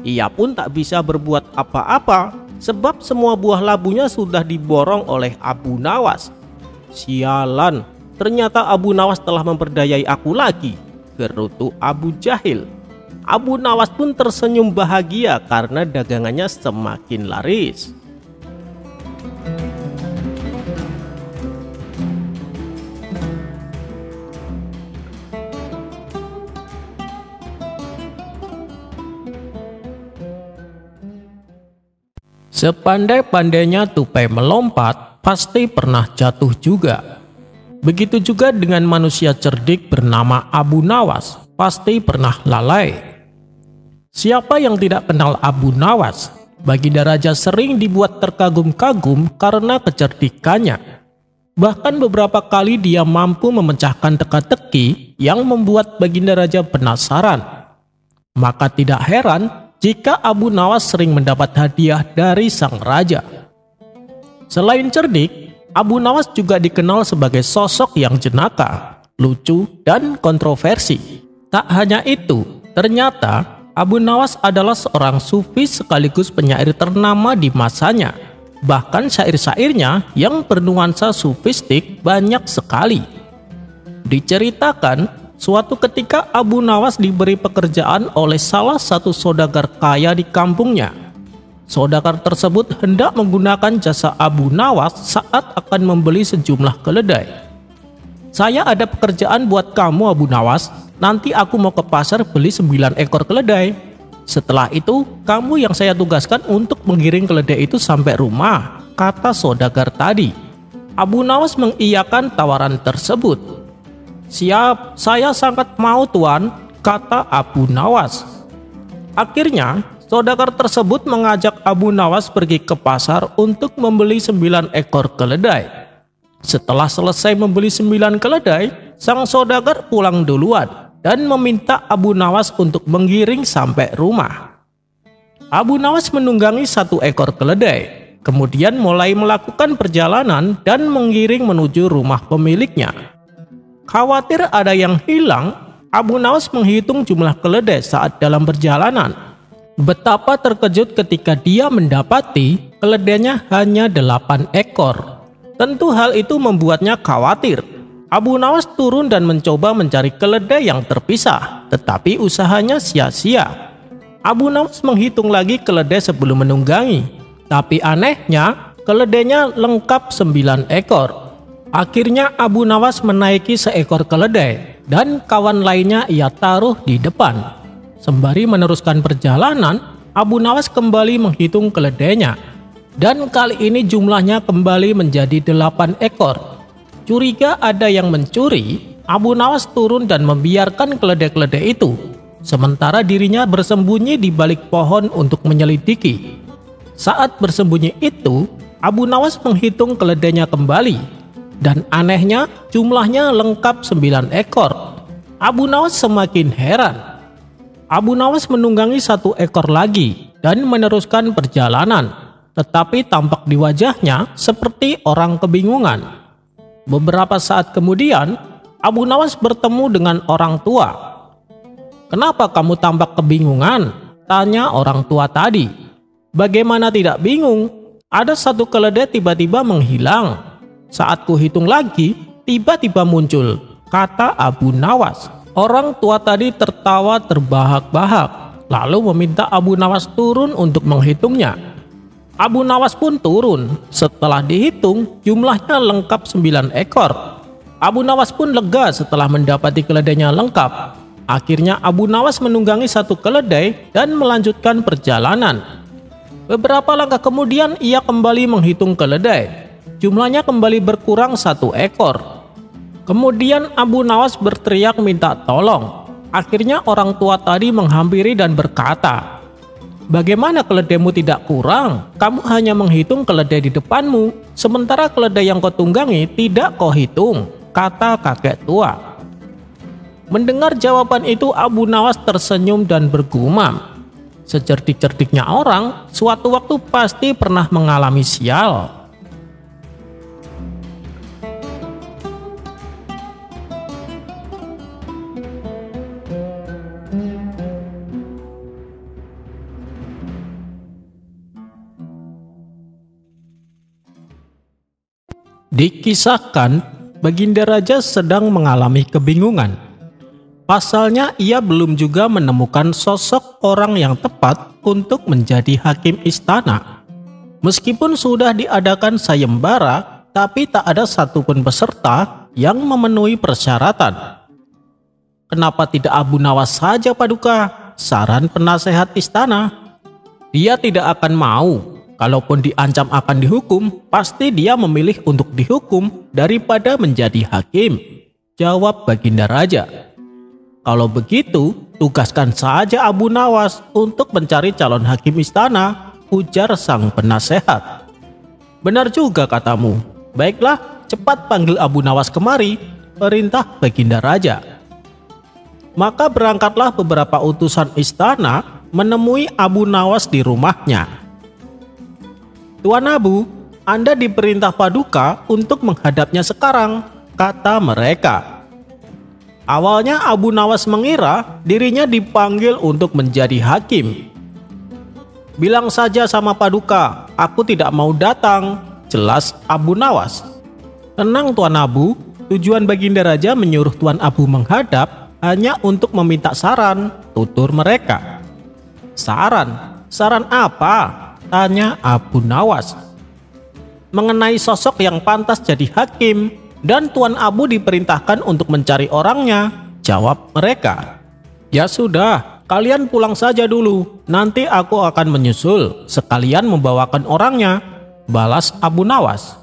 Ia pun tak bisa berbuat apa-apa, sebab semua buah labunya sudah diborong oleh Abu Nawas. "Sialan, ternyata Abu Nawas telah memperdayai aku lagi," gerutu Abu Jahil. Abu Nawas pun tersenyum bahagia karena dagangannya semakin laris. Sepandai-pandainya tupai melompat, pasti pernah jatuh juga. Begitu juga dengan manusia cerdik bernama Abu Nawas, pasti pernah lalai. Siapa yang tidak kenal Abu Nawas? Baginda Raja sering dibuat terkagum-kagum karena kecerdikannya. Bahkan beberapa kali dia mampu memecahkan teka-teki yang membuat Baginda Raja penasaran. Maka tidak heran jika Abu Nawas sering mendapat hadiah dari sang raja. Selain cerdik, Abu Nawas juga dikenal sebagai sosok yang jenaka, lucu, dan kontroversi. Tak hanya itu, ternyata Abu Nawas adalah seorang sufi sekaligus penyair ternama di masanya. Bahkan syair-syairnya yang bernuansa sufistik banyak sekali. Diceritakan, suatu ketika Abu Nawas diberi pekerjaan oleh salah satu saudagar kaya di kampungnya. Saudagar tersebut hendak menggunakan jasa Abu Nawas saat akan membeli sejumlah keledai. "Saya ada pekerjaan buat kamu Abu Nawas, nanti aku mau ke pasar beli 9 ekor keledai. Setelah itu kamu yang saya tugaskan untuk menggiring keledai itu sampai rumah," kata saudagar tadi. Abu Nawas mengiyakan tawaran tersebut. "Siap, saya sangat mau tuan," kata Abu Nawas. Akhirnya, saudagar tersebut mengajak Abu Nawas pergi ke pasar untuk membeli 9 ekor keledai. Setelah selesai membeli 9 keledai, sang saudagar pulang duluan dan meminta Abu Nawas untuk menggiring sampai rumah. Abu Nawas menunggangi 1 ekor keledai, kemudian mulai melakukan perjalanan dan menggiring menuju rumah pemiliknya. Khawatir ada yang hilang, Abu Nawas menghitung jumlah keledai saat dalam perjalanan. Betapa terkejut ketika dia mendapati keledainya hanya 8 ekor. Tentu hal itu membuatnya khawatir. Abu Nawas turun dan mencoba mencari keledai yang terpisah, tetapi usahanya sia-sia. Abu Nawas menghitung lagi keledai sebelum menunggangi. Tapi anehnya, keledainya lengkap 9 ekor. Akhirnya Abu Nawas menaiki seekor keledai dan kawan lainnya ia taruh di depan. Sembari meneruskan perjalanan, Abu Nawas kembali menghitung keledainya. Dan kali ini jumlahnya kembali menjadi 8 ekor. Curiga ada yang mencuri, Abu Nawas turun dan membiarkan keledai-keledai itu. Sementara dirinya bersembunyi di balik pohon untuk menyelidiki. Saat bersembunyi itu, Abu Nawas menghitung keledainya kembali. Dan anehnya, jumlahnya lengkap 9 ekor. Abu Nawas semakin heran. Abu Nawas menunggangi 1 ekor lagi dan meneruskan perjalanan. Tetapi tampak di wajahnya seperti orang kebingungan. Beberapa saat kemudian, Abu Nawas bertemu dengan orang tua. "Kenapa kamu tampak kebingungan?" tanya orang tua tadi. "Bagaimana tidak bingung? Ada 1 keledai tiba-tiba menghilang. Saat kuhitung lagi, tiba-tiba muncul," kata Abu Nawas. Orang tua tadi tertawa terbahak-bahak, lalu meminta Abu Nawas turun untuk menghitungnya. Abu Nawas pun turun. Setelah dihitung, jumlahnya lengkap 9 ekor. Abu Nawas pun lega setelah mendapati keledainya lengkap. Akhirnya Abu Nawas menunggangi 1 keledai dan melanjutkan perjalanan. Beberapa langkah kemudian ia kembali menghitung keledai. Jumlahnya kembali berkurang 1 ekor. Kemudian Abu Nawas berteriak minta tolong. Akhirnya orang tua tadi menghampiri dan berkata, "Bagaimana keledaimu tidak kurang? Kamu hanya menghitung keledai di depanmu, sementara keledai yang kau tunggangi tidak kau hitung," kata kakek tua. Mendengar jawaban itu, Abu Nawas tersenyum dan bergumam. Secerdik-cerdiknya orang, suatu waktu pasti pernah mengalami sial. Dikisahkan, Baginda Raja sedang mengalami kebingungan. Pasalnya ia belum juga menemukan sosok orang yang tepat untuk menjadi hakim istana. Meskipun sudah diadakan sayembara, tapi tak ada satupun peserta yang memenuhi persyaratan. "Kenapa tidak Abu Nawas saja, Paduka?" saran penasehat istana. "Dia tidak akan mau. Kalaupun diancam akan dihukum, pasti dia memilih untuk dihukum daripada menjadi hakim," jawab Baginda Raja. "Kalau begitu, tugaskan saja Abu Nawas untuk mencari calon hakim istana," ujar sang penasehat. "Benar juga katamu. Baiklah, cepat panggil Abu Nawas kemari," perintah Baginda Raja. Maka berangkatlah beberapa utusan istana menemui Abu Nawas di rumahnya. "Tuan Abu, Anda diperintah Paduka untuk menghadapnya sekarang," kata mereka. Awalnya Abu Nawas mengira dirinya dipanggil untuk menjadi hakim. "Bilang saja sama Paduka, aku tidak mau datang," jelas Abu Nawas. "Tenang Tuan Abu, tujuan Baginda Raja menyuruh Tuan Abu menghadap hanya untuk meminta saran," tutur mereka. "Saran? Saran apa?" tanya Abu Nawas. "Mengenai sosok yang pantas jadi hakim, dan Tuan Abu diperintahkan untuk mencari orangnya," jawab mereka. "Ya sudah, kalian pulang saja dulu, nanti aku akan menyusul, sekalian membawakan orangnya," balas Abu Nawas.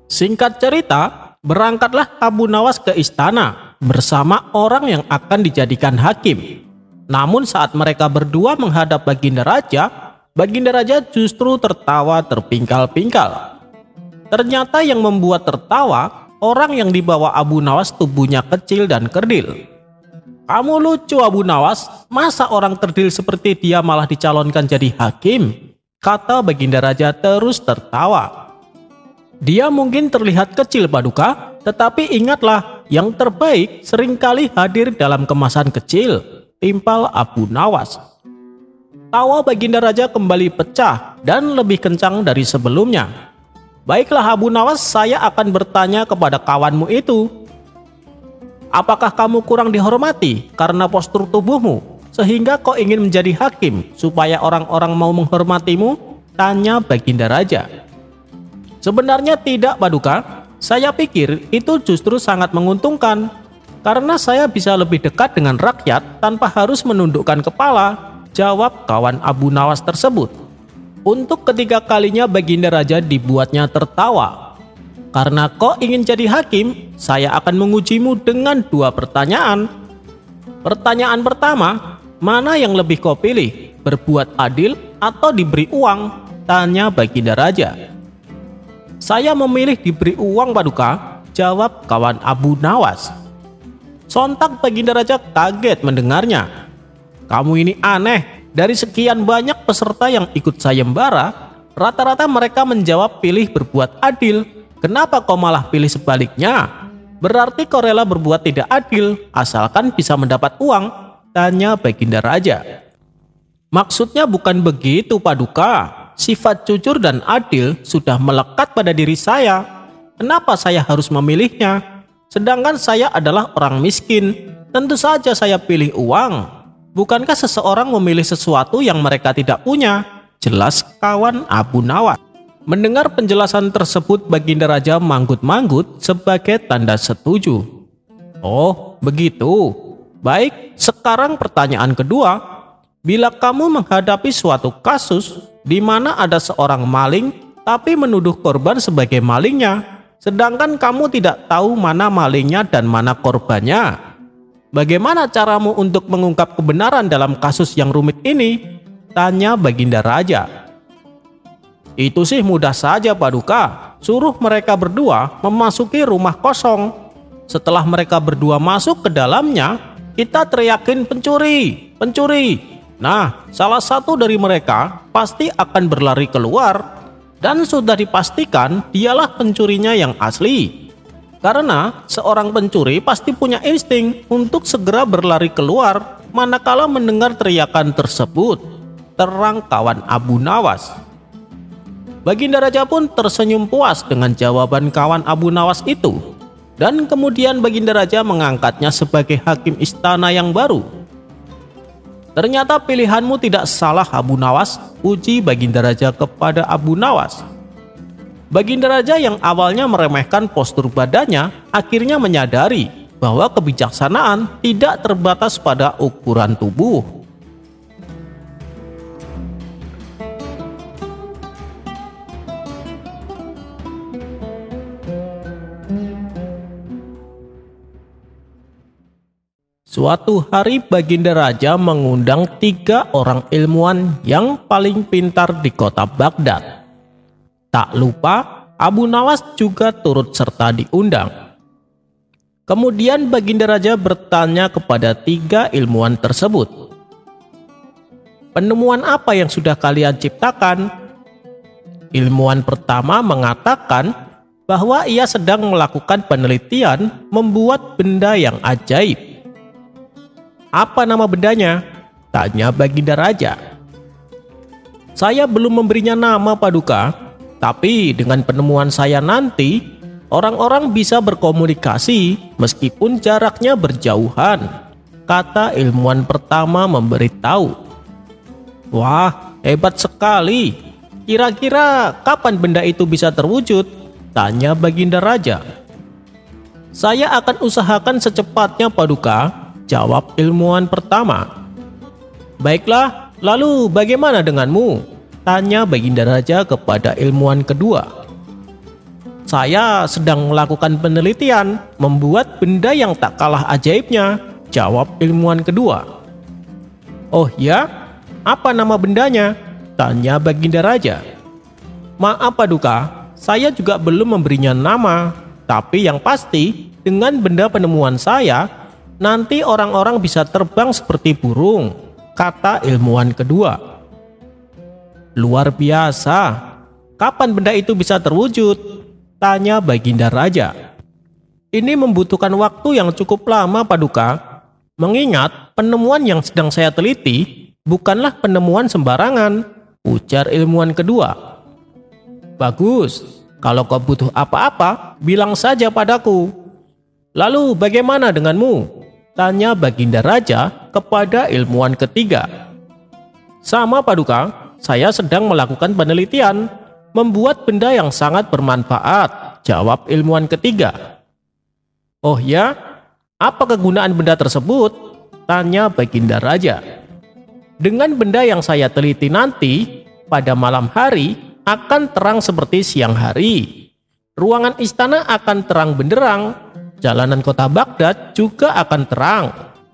Singkat cerita, berangkatlah Abu Nawas ke istana bersama orang yang akan dijadikan hakim. Namun saat mereka berdua menghadap Baginda Raja justru tertawa terpingkal-pingkal. Ternyata yang membuat tertawa, orang yang dibawa Abu Nawas tubuhnya kecil dan kerdil. "Kamu lucu Abu Nawas, masa orang kerdil seperti dia malah dicalonkan jadi hakim?" kata Baginda Raja terus tertawa. "Dia mungkin terlihat kecil Paduka, tetapi ingatlah, yang terbaik seringkali hadir dalam kemasan kecil," timpal Abu Nawas. Tawa Baginda Raja kembali pecah dan lebih kencang dari sebelumnya. "Baiklah Abu Nawas, saya akan bertanya kepada kawanmu itu. Apakah kamu kurang dihormati karena postur tubuhmu?" sehingga kau ingin menjadi hakim supaya orang-orang mau menghormatimu? Tanya Baginda Raja. Sebenarnya tidak, Paduka. Saya pikir itu justru sangat menguntungkan, karena saya bisa lebih dekat dengan rakyat tanpa harus menundukkan kepala, jawab kawan Abu Nawas tersebut. Untuk ketiga kalinya Baginda Raja dibuatnya tertawa. Karena kau ingin jadi hakim, saya akan mengujimu dengan 2 pertanyaan. Pertanyaan pertama, mana yang lebih kau pilih, berbuat adil atau diberi uang? Tanya Baginda Raja. Saya memilih diberi uang, Paduka, jawab kawan Abu Nawas. Sontak Baginda Raja kaget mendengarnya. Kamu ini aneh, dari sekian banyak peserta yang ikut sayembara, rata-rata mereka menjawab pilih berbuat adil. Kenapa kau malah pilih sebaliknya? Berarti kau rela berbuat tidak adil, asalkan bisa mendapat uang? Tanya Baginda Raja. Maksudnya bukan begitu, Paduka. Sifat jujur dan adil sudah melekat pada diri saya. Kenapa saya harus memilihnya? Sedangkan saya adalah orang miskin. Tentu saja saya pilih uang. Bukankah seseorang memilih sesuatu yang mereka tidak punya? Jelas kawan Abu Nawas. Mendengar penjelasan tersebut, Baginda Raja manggut-manggut sebagai tanda setuju. Oh, begitu. Baik, sekarang pertanyaan kedua. Bila kamu menghadapi suatu kasus di mana ada seorang maling tapi menuduh korban sebagai malingnya, sedangkan kamu tidak tahu mana malingnya dan mana korbannya, bagaimana caramu untuk mengungkap kebenaran dalam kasus yang rumit ini? Tanya Baginda Raja. Itu sih mudah saja, Paduka. Suruh mereka berdua memasuki rumah kosong. Setelah mereka berdua masuk ke dalamnya, kita teriakin pencuri, pencuri. Nah, salah satu dari mereka pasti akan berlari keluar, dan sudah dipastikan dialah pencurinya yang asli. Karena seorang pencuri pasti punya insting untuk segera berlari keluar manakala mendengar teriakan tersebut, terang kawan Abu Nawas. Baginda Raja pun tersenyum puas dengan jawaban kawan Abu Nawas itu, dan kemudian Baginda Raja mengangkatnya sebagai hakim istana yang baru. Ternyata pilihanmu tidak salah, Abu Nawas, uji Baginda Raja kepada Abu Nawas. Baginda Raja yang awalnya meremehkan postur badannya akhirnya menyadari bahwa kebijaksanaan tidak terbatas pada ukuran tubuh. Suatu hari Baginda Raja mengundang 3 orang ilmuwan yang paling pintar di kota Baghdad. Tak lupa Abu Nawas juga turut serta diundang. Kemudian Baginda Raja bertanya kepada 3 ilmuwan tersebut, "Penemuan apa yang sudah kalian ciptakan?" Ilmuwan pertama mengatakan bahwa ia sedang melakukan penelitian membuat benda yang ajaib. "Apa nama bendanya?" tanya Baginda Raja. "Saya belum memberinya nama, Paduka, tapi dengan penemuan saya nanti, orang-orang bisa berkomunikasi meskipun jaraknya berjauhan," kata ilmuwan pertama memberitahu. "Wah, hebat sekali. Kira-kira kapan benda itu bisa terwujud?" tanya Baginda Raja. "Saya akan usahakan secepatnya, Paduka," jawab ilmuwan pertama. "Baiklah, lalu bagaimana denganmu?" tanya Baginda Raja kepada ilmuwan kedua. "Saya sedang melakukan penelitian membuat benda yang tak kalah ajaibnya," jawab ilmuwan kedua. "Oh ya? Apa nama bendanya?" tanya Baginda Raja. "Maaf, Paduka, saya juga belum memberinya nama, tapi yang pasti dengan benda penemuan saya nanti orang-orang bisa terbang seperti burung," kata ilmuwan kedua. "Luar biasa. Kapan benda itu bisa terwujud?" tanya Baginda Raja. "Ini membutuhkan waktu yang cukup lama, Paduka. Mengingat penemuan yang sedang saya teliti bukanlah penemuan sembarangan," ujar ilmuwan kedua. "Bagus. Kalau kau butuh apa-apa, bilang saja padaku. Lalu bagaimana denganmu? Tanya Baginda Raja kepada ilmuwan ketiga. Sama Paduka, saya sedang melakukan penelitian, membuat benda yang sangat bermanfaat, jawab ilmuwan ketiga. Oh ya, apa kegunaan benda tersebut? Tanya Baginda Raja. Dengan benda yang saya teliti nanti, pada malam hari akan terang seperti siang hari. Ruangan istana akan terang benderang, jalanan kota Baghdad juga akan terang.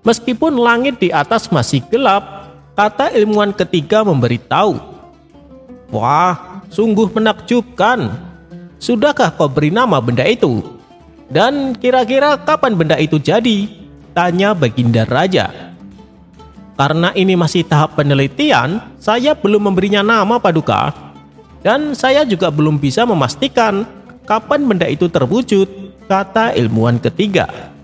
Meskipun langit di atas masih gelap, kata ilmuwan ketiga memberitahu. Wah, sungguh menakjubkan. Sudahkah kau beri nama benda itu? Dan kira-kira kapan benda itu jadi? Tanya Baginda Raja. Karena ini masih tahap penelitian, saya belum memberinya nama Paduka. Dan saya juga belum bisa memastikan kapan benda itu terwujud, kata ilmuwan ketiga.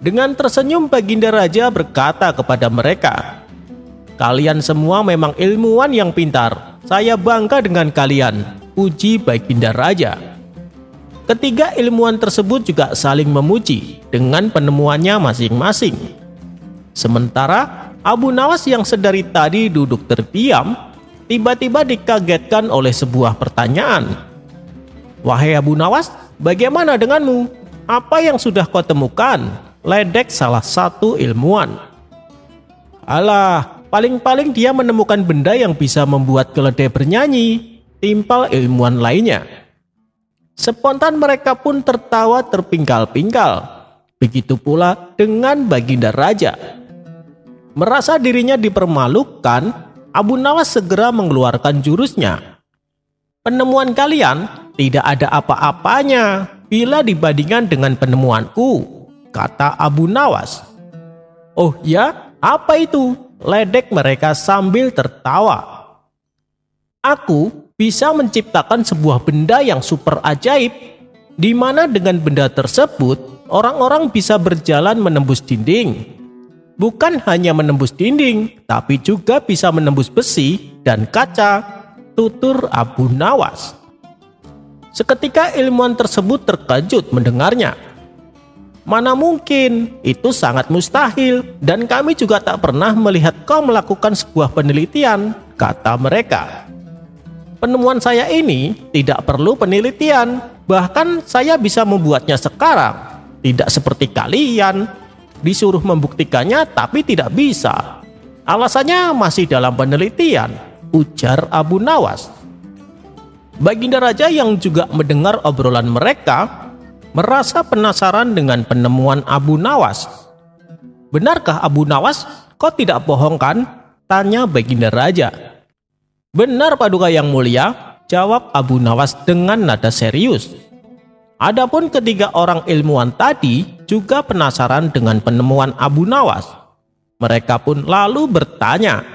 Dengan tersenyum Baginda Raja berkata kepada mereka, kalian semua memang ilmuwan yang pintar. Saya bangga dengan kalian, puji Baginda Raja. Ketiga ilmuwan tersebut juga saling memuji dengan penemuannya masing-masing. Sementara Abu Nawas yang sedari tadi duduk terdiam, tiba-tiba dikagetkan oleh sebuah pertanyaan. Wahai Abu Nawas, bagaimana denganmu? Apa yang sudah kau temukan? Ledek salah satu ilmuwan. Alah, paling-paling dia menemukan benda yang bisa membuat keledai bernyanyi, timpal ilmuwan lainnya. Spontan mereka pun tertawa terpingkal-pingkal. Begitu pula dengan Baginda Raja. Merasa dirinya dipermalukan, Abu Nawas segera mengeluarkan jurusnya. Penemuan kalian tidak ada apa-apanya bila dibandingkan dengan penemuanku, kata Abu Nawas. Oh ya, apa itu? Ledek mereka sambil tertawa. Aku bisa menciptakan sebuah benda yang super ajaib, di mana dengan benda tersebut orang-orang bisa berjalan menembus dinding. Bukan hanya menembus dinding, tapi juga bisa menembus besi dan kaca, tutur Abu Nawas. Seketika ilmuwan tersebut terkejut mendengarnya. Mana mungkin, itu sangat mustahil dan kami juga tak pernah melihat kau melakukan sebuah penelitian, kata mereka. Penemuan saya ini tidak perlu penelitian, bahkan saya bisa membuatnya sekarang. Tidak seperti kalian, disuruh membuktikannya tapi tidak bisa. Alasannya masih dalam penelitian, ujar Abu Nawas. Baginda Raja yang juga mendengar obrolan mereka merasa penasaran dengan penemuan Abu Nawas. Benarkah Abu Nawas? Kau tidak bohong kan? Tanya Baginda Raja. Benar Paduka yang mulia, jawab Abu Nawas dengan nada serius. Adapun ketiga orang ilmuwan tadi juga penasaran dengan penemuan Abu Nawas. Mereka pun lalu bertanya,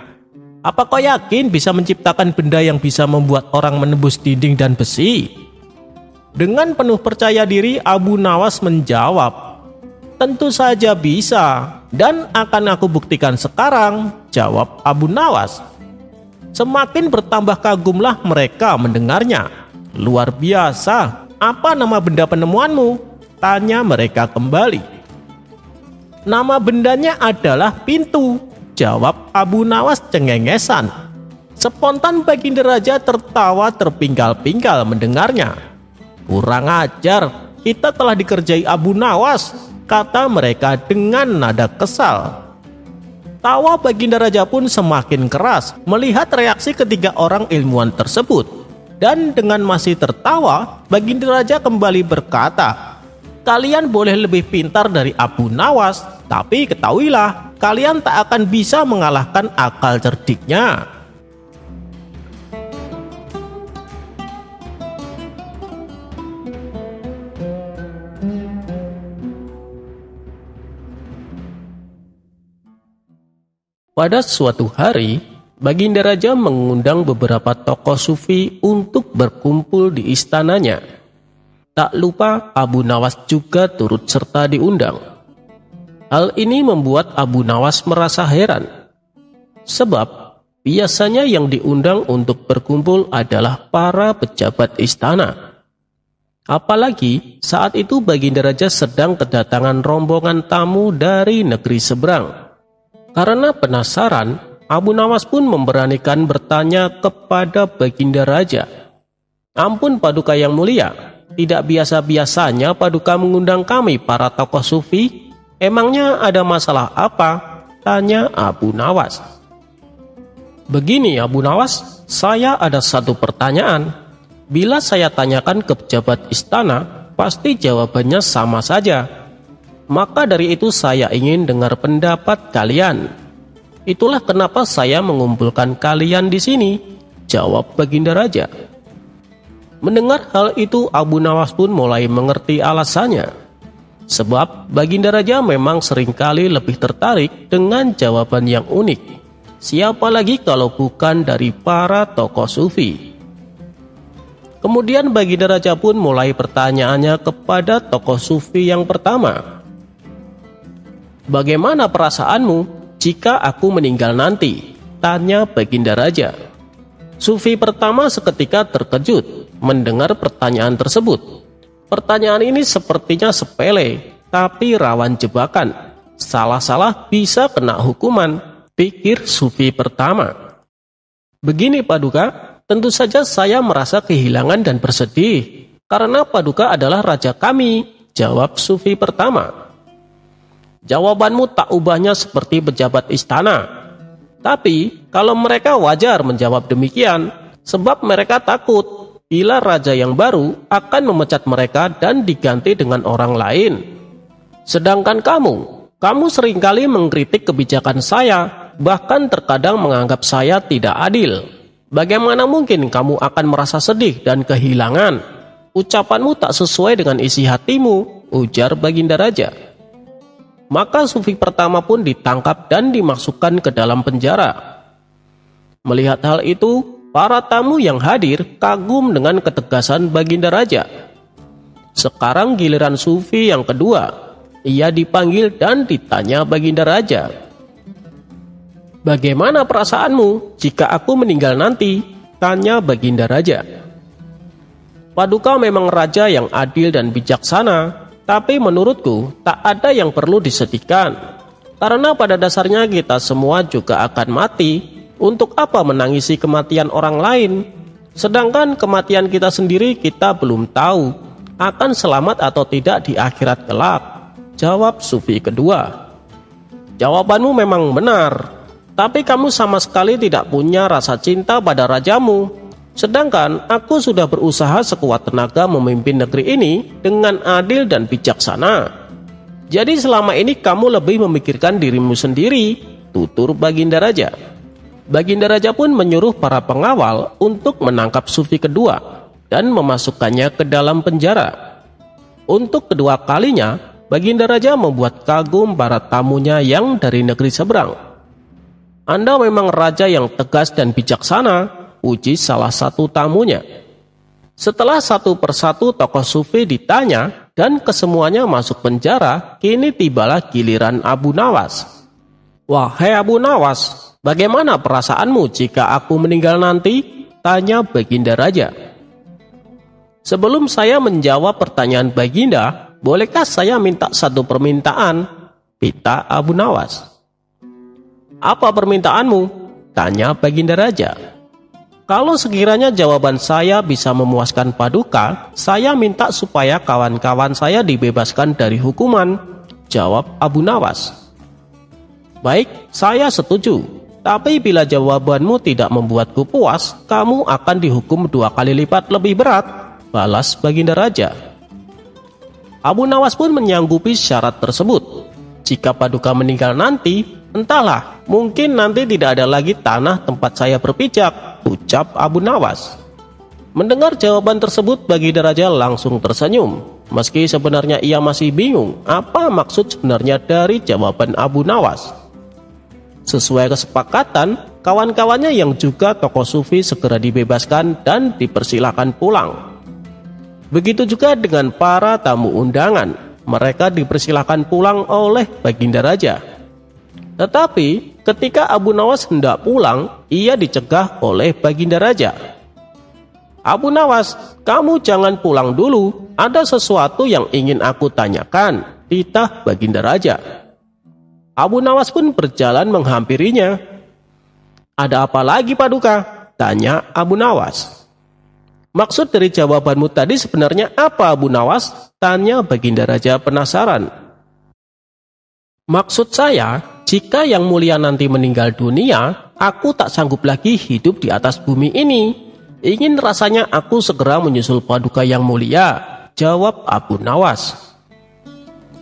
apa kau yakin bisa menciptakan benda yang bisa membuat orang menembus dinding dan besi? Dengan penuh percaya diri Abu Nawas menjawab, tentu saja bisa dan akan aku buktikan sekarang, jawab Abu Nawas. Semakin bertambah kagumlah mereka mendengarnya. Luar biasa, apa nama benda penemuanmu? Tanya mereka kembali. Nama bendanya adalah pintu, jawab Abu Nawas cengengesan. Spontan Baginda Raja tertawa terpingkal-pingkal mendengarnya. Kurang ajar, kita telah dikerjai Abu Nawas, kata mereka dengan nada kesal. Tawa Baginda Raja pun semakin keras melihat reaksi ketiga orang ilmuwan tersebut. Dan dengan masih tertawa, Baginda Raja kembali berkata, kalian boleh lebih pintar dari Abu Nawas, tapi ketahuilah, kalian tak akan bisa mengalahkan akal cerdiknya. Pada suatu hari, Baginda Raja mengundang beberapa tokoh sufi untuk berkumpul di istananya. Tak lupa Abu Nawas juga turut serta diundang. Hal ini membuat Abu Nawas merasa heran. Sebab biasanya yang diundang untuk berkumpul adalah para pejabat istana. Apalagi saat itu Baginda Raja sedang kedatangan rombongan tamu dari negeri seberang. Karena penasaran, Abu Nawas pun memberanikan bertanya kepada Baginda Raja. "Ampun Paduka yang mulia, tidak biasa-biasanya Paduka mengundang kami para tokoh sufi. Emangnya ada masalah apa?" tanya Abu Nawas. "Begini Abu Nawas, saya ada satu pertanyaan. Bila saya tanyakan ke pejabat istana, pasti jawabannya sama saja. Maka dari itu saya ingin dengar pendapat kalian. Itulah kenapa saya mengumpulkan kalian di sini," jawab Baginda Raja. Mendengar hal itu, Abu Nawas pun mulai mengerti alasannya. Sebab Baginda Raja memang seringkali lebih tertarik dengan jawaban yang unik. Siapa lagi kalau bukan dari para tokoh sufi. Kemudian Baginda Raja pun mulai pertanyaannya kepada tokoh sufi yang pertama. "Bagaimana perasaanmu jika aku meninggal nanti?" tanya Baginda Raja. Sufi pertama seketika terkejut mendengar pertanyaan tersebut. Pertanyaan ini sepertinya sepele, tapi rawan jebakan. Salah-salah bisa kena hukuman, pikir sufi pertama. "Begini Paduka, tentu saja saya merasa kehilangan dan bersedih, karena Paduka adalah raja kami," jawab sufi pertama. "Jawabanmu tak ubahnya seperti pejabat istana. Tapi kalau mereka wajar menjawab demikian, sebab mereka takut bila raja yang baru akan memecat mereka dan diganti dengan orang lain. Sedangkan kamu seringkali mengkritik kebijakan saya, bahkan terkadang menganggap saya tidak adil. Bagaimana mungkin kamu akan merasa sedih dan kehilangan? Ucapanmu tak sesuai dengan isi hatimu," ujar Baginda Raja. Maka sufi pertama pun ditangkap dan dimasukkan ke dalam penjara. Melihat hal itu, para tamu yang hadir kagum dengan ketegasan Baginda Raja. Sekarang giliran sufi yang kedua. Ia dipanggil dan ditanya Baginda Raja. "Bagaimana perasaanmu jika aku meninggal nanti?" tanya Baginda Raja. "Paduka memang raja yang adil dan bijaksana. Tapi menurutku tak ada yang perlu disedihkan. Karena pada dasarnya kita semua juga akan mati. Untuk apa menangisi kematian orang lain? Sedangkan kematian kita sendiri kita belum tahu akan selamat atau tidak di akhirat kelak," jawab sufi kedua. "Jawabanmu memang benar. Tapi kamu sama sekali tidak punya rasa cinta pada rajamu. Sedangkan aku sudah berusaha sekuat tenaga memimpin negeri ini dengan adil dan bijaksana. Jadi selama ini kamu lebih memikirkan dirimu sendiri," tutur Baginda Raja. Baginda Raja pun menyuruh para pengawal untuk menangkap sufi kedua dan memasukkannya ke dalam penjara. Untuk kedua kalinya, Baginda Raja membuat kagum para tamunya yang dari negeri seberang. "Anda memang raja yang tegas dan bijaksana," uji salah satu tamunya. Setelah satu persatu tokoh sufi ditanya dan kesemuanya masuk penjara, kini tibalah giliran Abu Nawas. "Wahai Abu Nawas, bagaimana perasaanmu jika aku meninggal nanti?" tanya Baginda Raja. "Sebelum saya menjawab pertanyaan Baginda, bolehkah saya minta satu permintaan?" pinta Abu Nawas. "Apa permintaanmu?" tanya Baginda Raja. "Kalau sekiranya jawaban saya bisa memuaskan Paduka, saya minta supaya kawan-kawan saya dibebaskan dari hukuman," jawab Abu Nawas. "Baik, saya setuju. Tapi bila jawabanmu tidak membuatku puas, kamu akan dihukum 2 kali lipat lebih berat," balas Baginda Raja. Abu Nawas pun menyanggupi syarat tersebut. "Jika Paduka meninggal nanti, entahlah, mungkin nanti tidak ada lagi tanah tempat saya berpijak," ucap Abu Nawas. Mendengar jawaban tersebut, Baginda Raja langsung tersenyum. Meski sebenarnya ia masih bingung apa maksud sebenarnya dari jawaban Abu Nawas. Sesuai kesepakatan, kawan-kawannya yang juga tokoh sufi segera dibebaskan dan dipersilakan pulang. Begitu juga dengan para tamu undangan, mereka dipersilakan pulang oleh Baginda Raja. Tetapi ketika Abu Nawas hendak pulang, ia dicegah oleh Baginda Raja. "Abu Nawas, kamu jangan pulang dulu. Ada sesuatu yang ingin aku tanyakan," titah Baginda Raja. Abu Nawas pun berjalan menghampirinya. "Ada apa lagi, Paduka?" tanya Abu Nawas. "Maksud dari jawabanmu tadi sebenarnya apa, Abu Nawas?" tanya Baginda Raja penasaran. "Maksud saya, jika Yang Mulia nanti meninggal dunia, aku tak sanggup lagi hidup di atas bumi ini. Ingin rasanya aku segera menyusul Paduka Yang Mulia," jawab Abu Nawas.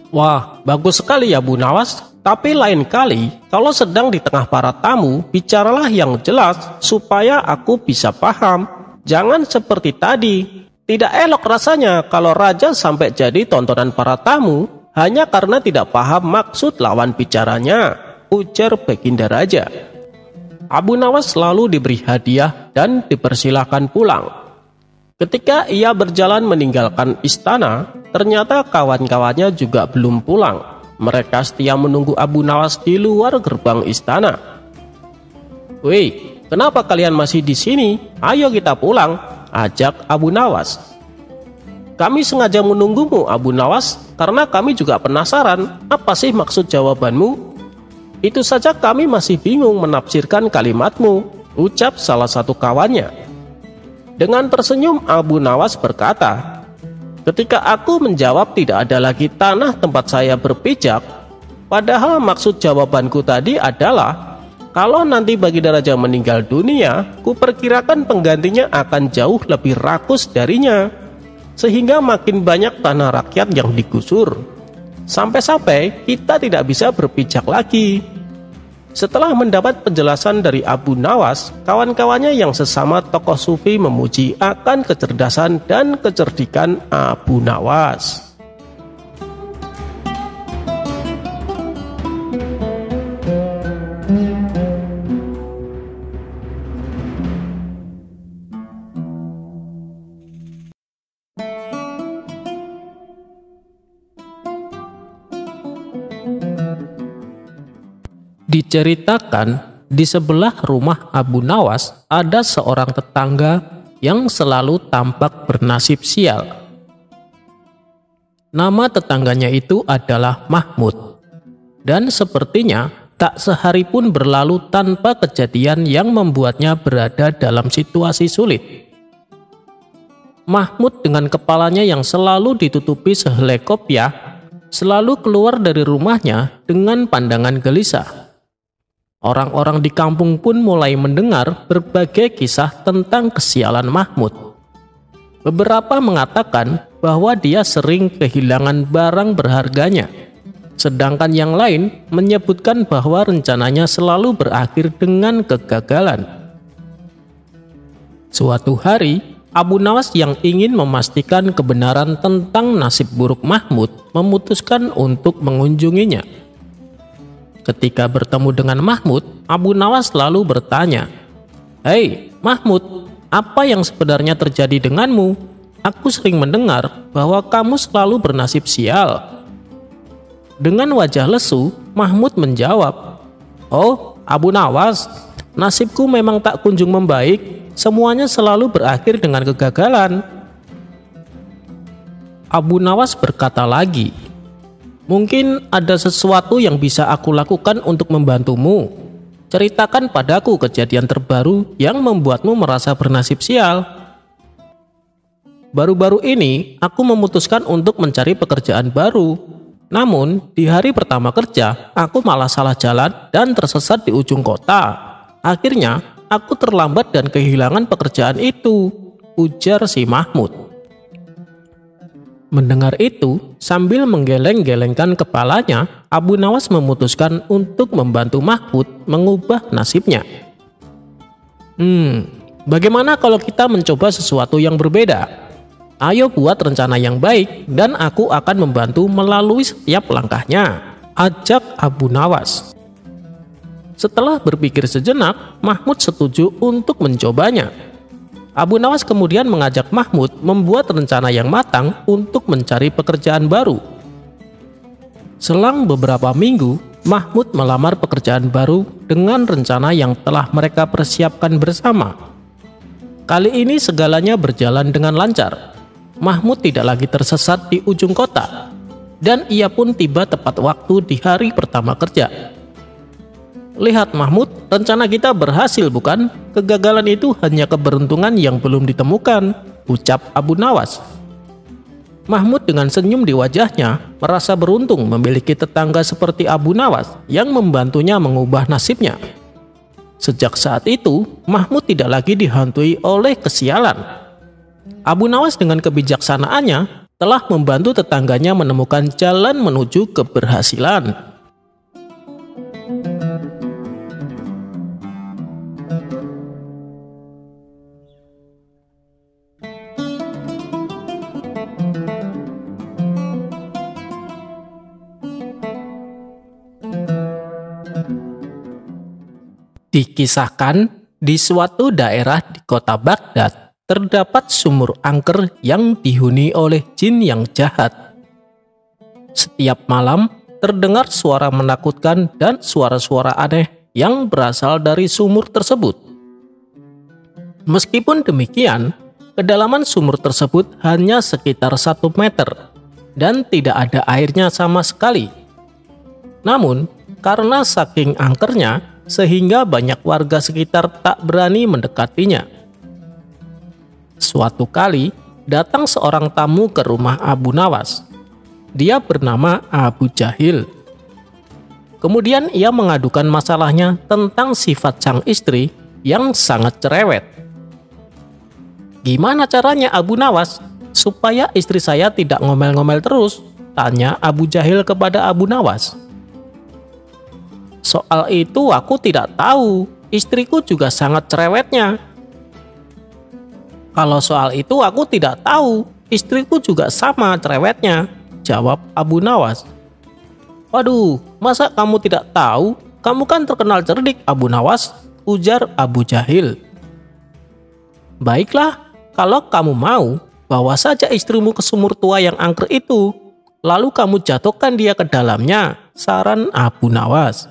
"Wah, bagus sekali ya, Abu Nawas. Tapi lain kali, kalau sedang di tengah para tamu, bicaralah yang jelas supaya aku bisa paham. Jangan seperti tadi. Tidak elok rasanya kalau raja sampai jadi tontonan para tamu hanya karena tidak paham maksud lawan bicaranya," ujar Baginda Raja. Abu Nawas lalu diberi hadiah dan dipersilahkan pulang. Ketika ia berjalan meninggalkan istana, ternyata kawan-kawannya juga belum pulang. Mereka setia menunggu Abu Nawas di luar gerbang istana. "Woi, kenapa kalian masih di sini? Ayo kita pulang," ajak Abu Nawas. "Kami sengaja menunggumu, Abu Nawas, karena kami juga penasaran apa sih maksud jawabanmu. Itu saja kami masih bingung menafsirkan kalimatmu," ucap salah satu kawannya. Dengan tersenyum Abu Nawas berkata, "Ketika aku menjawab tidak ada lagi tanah tempat saya berpijak, padahal maksud jawabanku tadi adalah kalau nanti Baginda Raja meninggal dunia, kuperkirakan penggantinya akan jauh lebih rakus darinya, sehingga makin banyak tanah rakyat yang digusur, sampai-sampai kita tidak bisa berpijak lagi." Setelah mendapat penjelasan dari Abu Nawas, kawan-kawannya yang sesama tokoh sufi memuji akan kecerdasan dan kecerdikan Abu Nawas. Diceritakan, di sebelah rumah Abu Nawas ada seorang tetangga yang selalu tampak bernasib sial. Nama tetangganya itu adalah Mahmud, dan sepertinya tak sehari pun berlalu tanpa kejadian yang membuatnya berada dalam situasi sulit. Mahmud dengan kepalanya yang selalu ditutupi sehelai kopiah selalu keluar dari rumahnya dengan pandangan gelisah. Orang-orang di kampung pun mulai mendengar berbagai kisah tentang kesialan Mahmud. Beberapa mengatakan bahwa dia sering kehilangan barang berharganya, sedangkan yang lain menyebutkan bahwa rencananya selalu berakhir dengan kegagalan. Suatu hari, Abu Nawas yang ingin memastikan kebenaran tentang nasib buruk Mahmud memutuskan untuk mengunjunginya. Ketika bertemu dengan Mahmud, Abu Nawas lalu bertanya, "Hei Mahmud, apa yang sebenarnya terjadi denganmu? Aku sering mendengar bahwa kamu selalu bernasib sial." Dengan wajah lesu, Mahmud menjawab, "Oh Abu Nawas, nasibku memang tak kunjung membaik. Semuanya selalu berakhir dengan kegagalan." Abu Nawas berkata lagi, "Mungkin ada sesuatu yang bisa aku lakukan untuk membantumu. Ceritakan padaku kejadian terbaru yang membuatmu merasa bernasib sial." "Baru-baru ini aku memutuskan untuk mencari pekerjaan baru. Namun di hari pertama kerja aku malah salah jalan dan tersesat di ujung kota. Akhirnya aku terlambat dan kehilangan pekerjaan itu," ujar si Mahmud. Mendengar itu, sambil menggeleng-gelengkan kepalanya, Abu Nawas memutuskan untuk membantu Mahmud mengubah nasibnya. Bagaimana kalau kita mencoba sesuatu yang berbeda? Ayo buat rencana yang baik dan aku akan membantu melalui setiap langkahnya, ajak Abu Nawas. Setelah berpikir sejenak, Mahmud setuju untuk mencobanya. Abu Nawas kemudian mengajak Mahmud membuat rencana yang matang untuk mencari pekerjaan baru. Selang beberapa minggu, Mahmud melamar pekerjaan baru dengan rencana yang telah mereka persiapkan bersama. Kali ini segalanya berjalan dengan lancar. Mahmud tidak lagi tersesat di ujung kota, dan ia pun tiba tepat waktu di hari pertama kerja. "Lihat Mahmud, rencana kita berhasil bukan? Kegagalan itu hanya keberuntungan yang belum ditemukan," ucap Abu Nawas. Mahmud dengan senyum di wajahnya merasa beruntung memiliki tetangga seperti Abu Nawas yang membantunya mengubah nasibnya. Sejak saat itu, Mahmud tidak lagi dihantui oleh kesialan. Abu Nawas dengan kebijaksanaannya telah membantu tetangganya menemukan jalan menuju keberhasilan. Dikisahkan, di suatu daerah di kota Baghdad terdapat sumur angker yang dihuni oleh jin yang jahat. Setiap malam terdengar suara menakutkan dan suara-suara aneh yang berasal dari sumur tersebut. Meskipun demikian, kedalaman sumur tersebut hanya sekitar 1 meter dan tidak ada airnya sama sekali. Namun, karena saking angkernya, sehingga banyak warga sekitar tak berani mendekatinya. Suatu kali, datang seorang tamu ke rumah Abu Nawas. Dia bernama Abu Jahil. Kemudian ia mengadukan masalahnya tentang sifat sang istri yang sangat cerewet. "Gimana caranya Abu Nawas supaya istri saya tidak ngomel-ngomel terus?" tanya Abu Jahil kepada Abu Nawas. "Soal itu aku tidak tahu, istriku juga sangat cerewetnya." "Kalau soal itu aku tidak tahu, istriku juga sama cerewetnya," jawab Abu Nawas. "Waduh, masa kamu tidak tahu? Kamu kan terkenal cerdik Abu Nawas," ujar Abu Jahil. "Baiklah, kalau kamu mau, bawa saja istrimu ke sumur tua yang angker itu, lalu kamu jatuhkan dia ke dalamnya," saran Abu Nawas.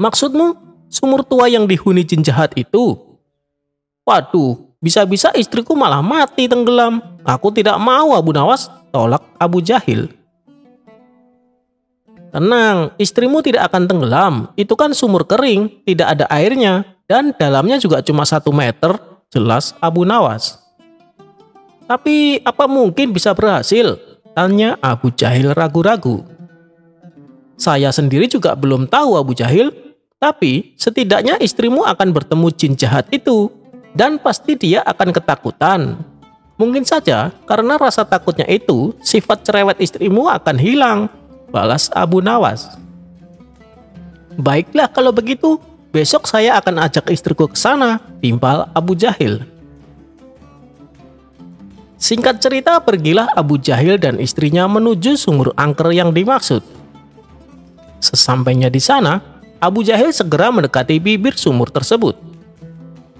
"Maksudmu, sumur tua yang dihuni jin jahat itu?" "Waduh, bisa-bisa istriku malah mati tenggelam. Aku tidak mau Abu Nawas," tolak Abu Jahil. "Tenang, istrimu tidak akan tenggelam. Itu kan sumur kering, tidak ada airnya, dan dalamnya juga cuma 1 meter, jelas Abu Nawas. "Tapi apa mungkin bisa berhasil?" tanya Abu Jahil ragu-ragu. "Saya sendiri juga belum tahu Abu Jahil. Tapi setidaknya istrimu akan bertemu jin jahat itu, dan pasti dia akan ketakutan. Mungkin saja karena rasa takutnya itu, sifat cerewet istrimu akan hilang," balas Abu Nawas. "Baiklah kalau begitu, besok saya akan ajak istriku ke sana," timpal Abu Jahil. Singkat cerita, pergilah Abu Jahil dan istrinya menuju sumur angker yang dimaksud. Sesampainya di sana, Abu Jahil segera mendekati bibir sumur tersebut.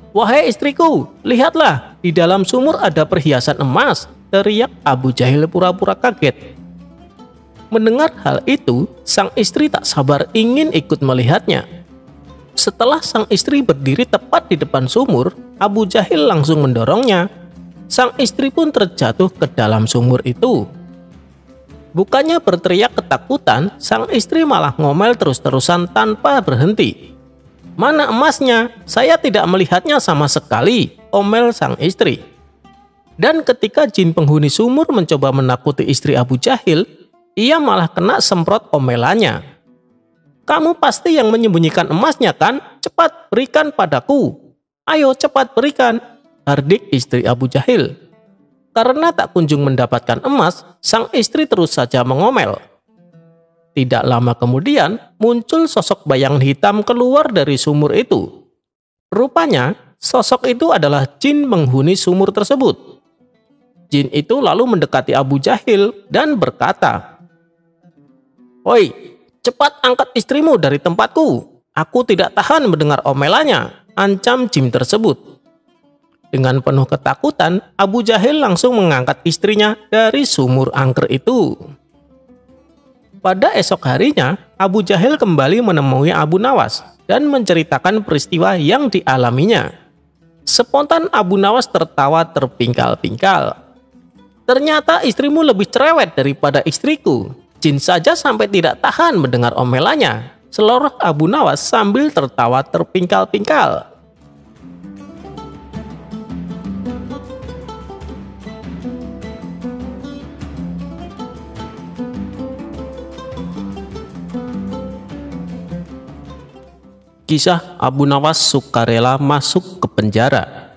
"Wahai istriku, lihatlah, di dalam sumur ada perhiasan emas," teriak Abu Jahil pura-pura kaget. Mendengar hal itu, sang istri tak sabar ingin ikut melihatnya. Setelah sang istri berdiri tepat di depan sumur, Abu Jahil langsung mendorongnya. Sang istri pun terjatuh ke dalam sumur itu. Bukannya berteriak ketakutan, sang istri malah ngomel terus-terusan tanpa berhenti. "Mana emasnya? Saya tidak melihatnya sama sekali," omel sang istri. Dan ketika jin penghuni sumur mencoba menakuti istri Abu Jahil, ia malah kena semprot omelannya. "Kamu pasti yang menyembunyikan emasnya kan? Cepat berikan padaku. Ayo cepat berikan," hardik istri Abu Jahil. Karena tak kunjung mendapatkan emas, sang istri terus saja mengomel. Tidak lama kemudian, muncul sosok bayangan hitam keluar dari sumur itu. Rupanya, sosok itu adalah jin penghuni sumur tersebut. Jin itu lalu mendekati Abu Jahil dan berkata, "Oi, cepat angkat istrimu dari tempatku. Aku tidak tahan mendengar omelannya," ancam jin tersebut. Dengan penuh ketakutan, Abu Jahil langsung mengangkat istrinya dari sumur angker itu. Pada esok harinya, Abu Jahil kembali menemui Abu Nawas dan menceritakan peristiwa yang dialaminya. Spontan Abu Nawas tertawa terpingkal-pingkal. "Ternyata istrimu lebih cerewet daripada istriku. Jin saja sampai tidak tahan mendengar omelannya," seloroh Abu Nawas sambil tertawa terpingkal-pingkal. Kisah Abu Nawas sukarela masuk ke penjara.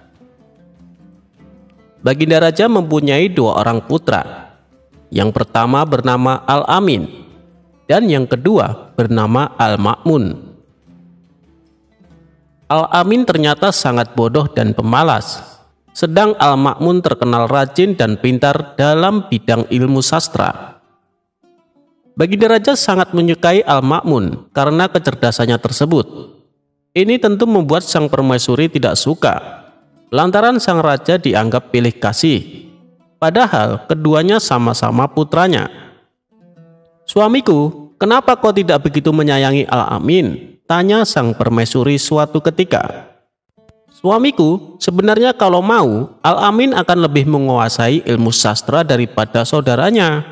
Baginda Raja mempunyai 2 orang putra. Yang pertama bernama Al-Amin dan yang kedua bernama Al-Ma'mun. Al-Amin ternyata sangat bodoh dan pemalas, sedang Al-Ma'mun terkenal rajin dan pintar dalam bidang ilmu sastra. Baginda Raja sangat menyukai Al-Ma'mun karena kecerdasannya tersebut. Ini tentu membuat sang permaisuri tidak suka, lantaran sang raja dianggap pilih kasih, padahal keduanya sama-sama putranya. "Suamiku, kenapa kau tidak begitu menyayangi Al-Amin?" tanya sang permaisuri suatu ketika. "Suamiku, sebenarnya kalau mau, Al-Amin akan lebih menguasai ilmu sastra daripada saudaranya.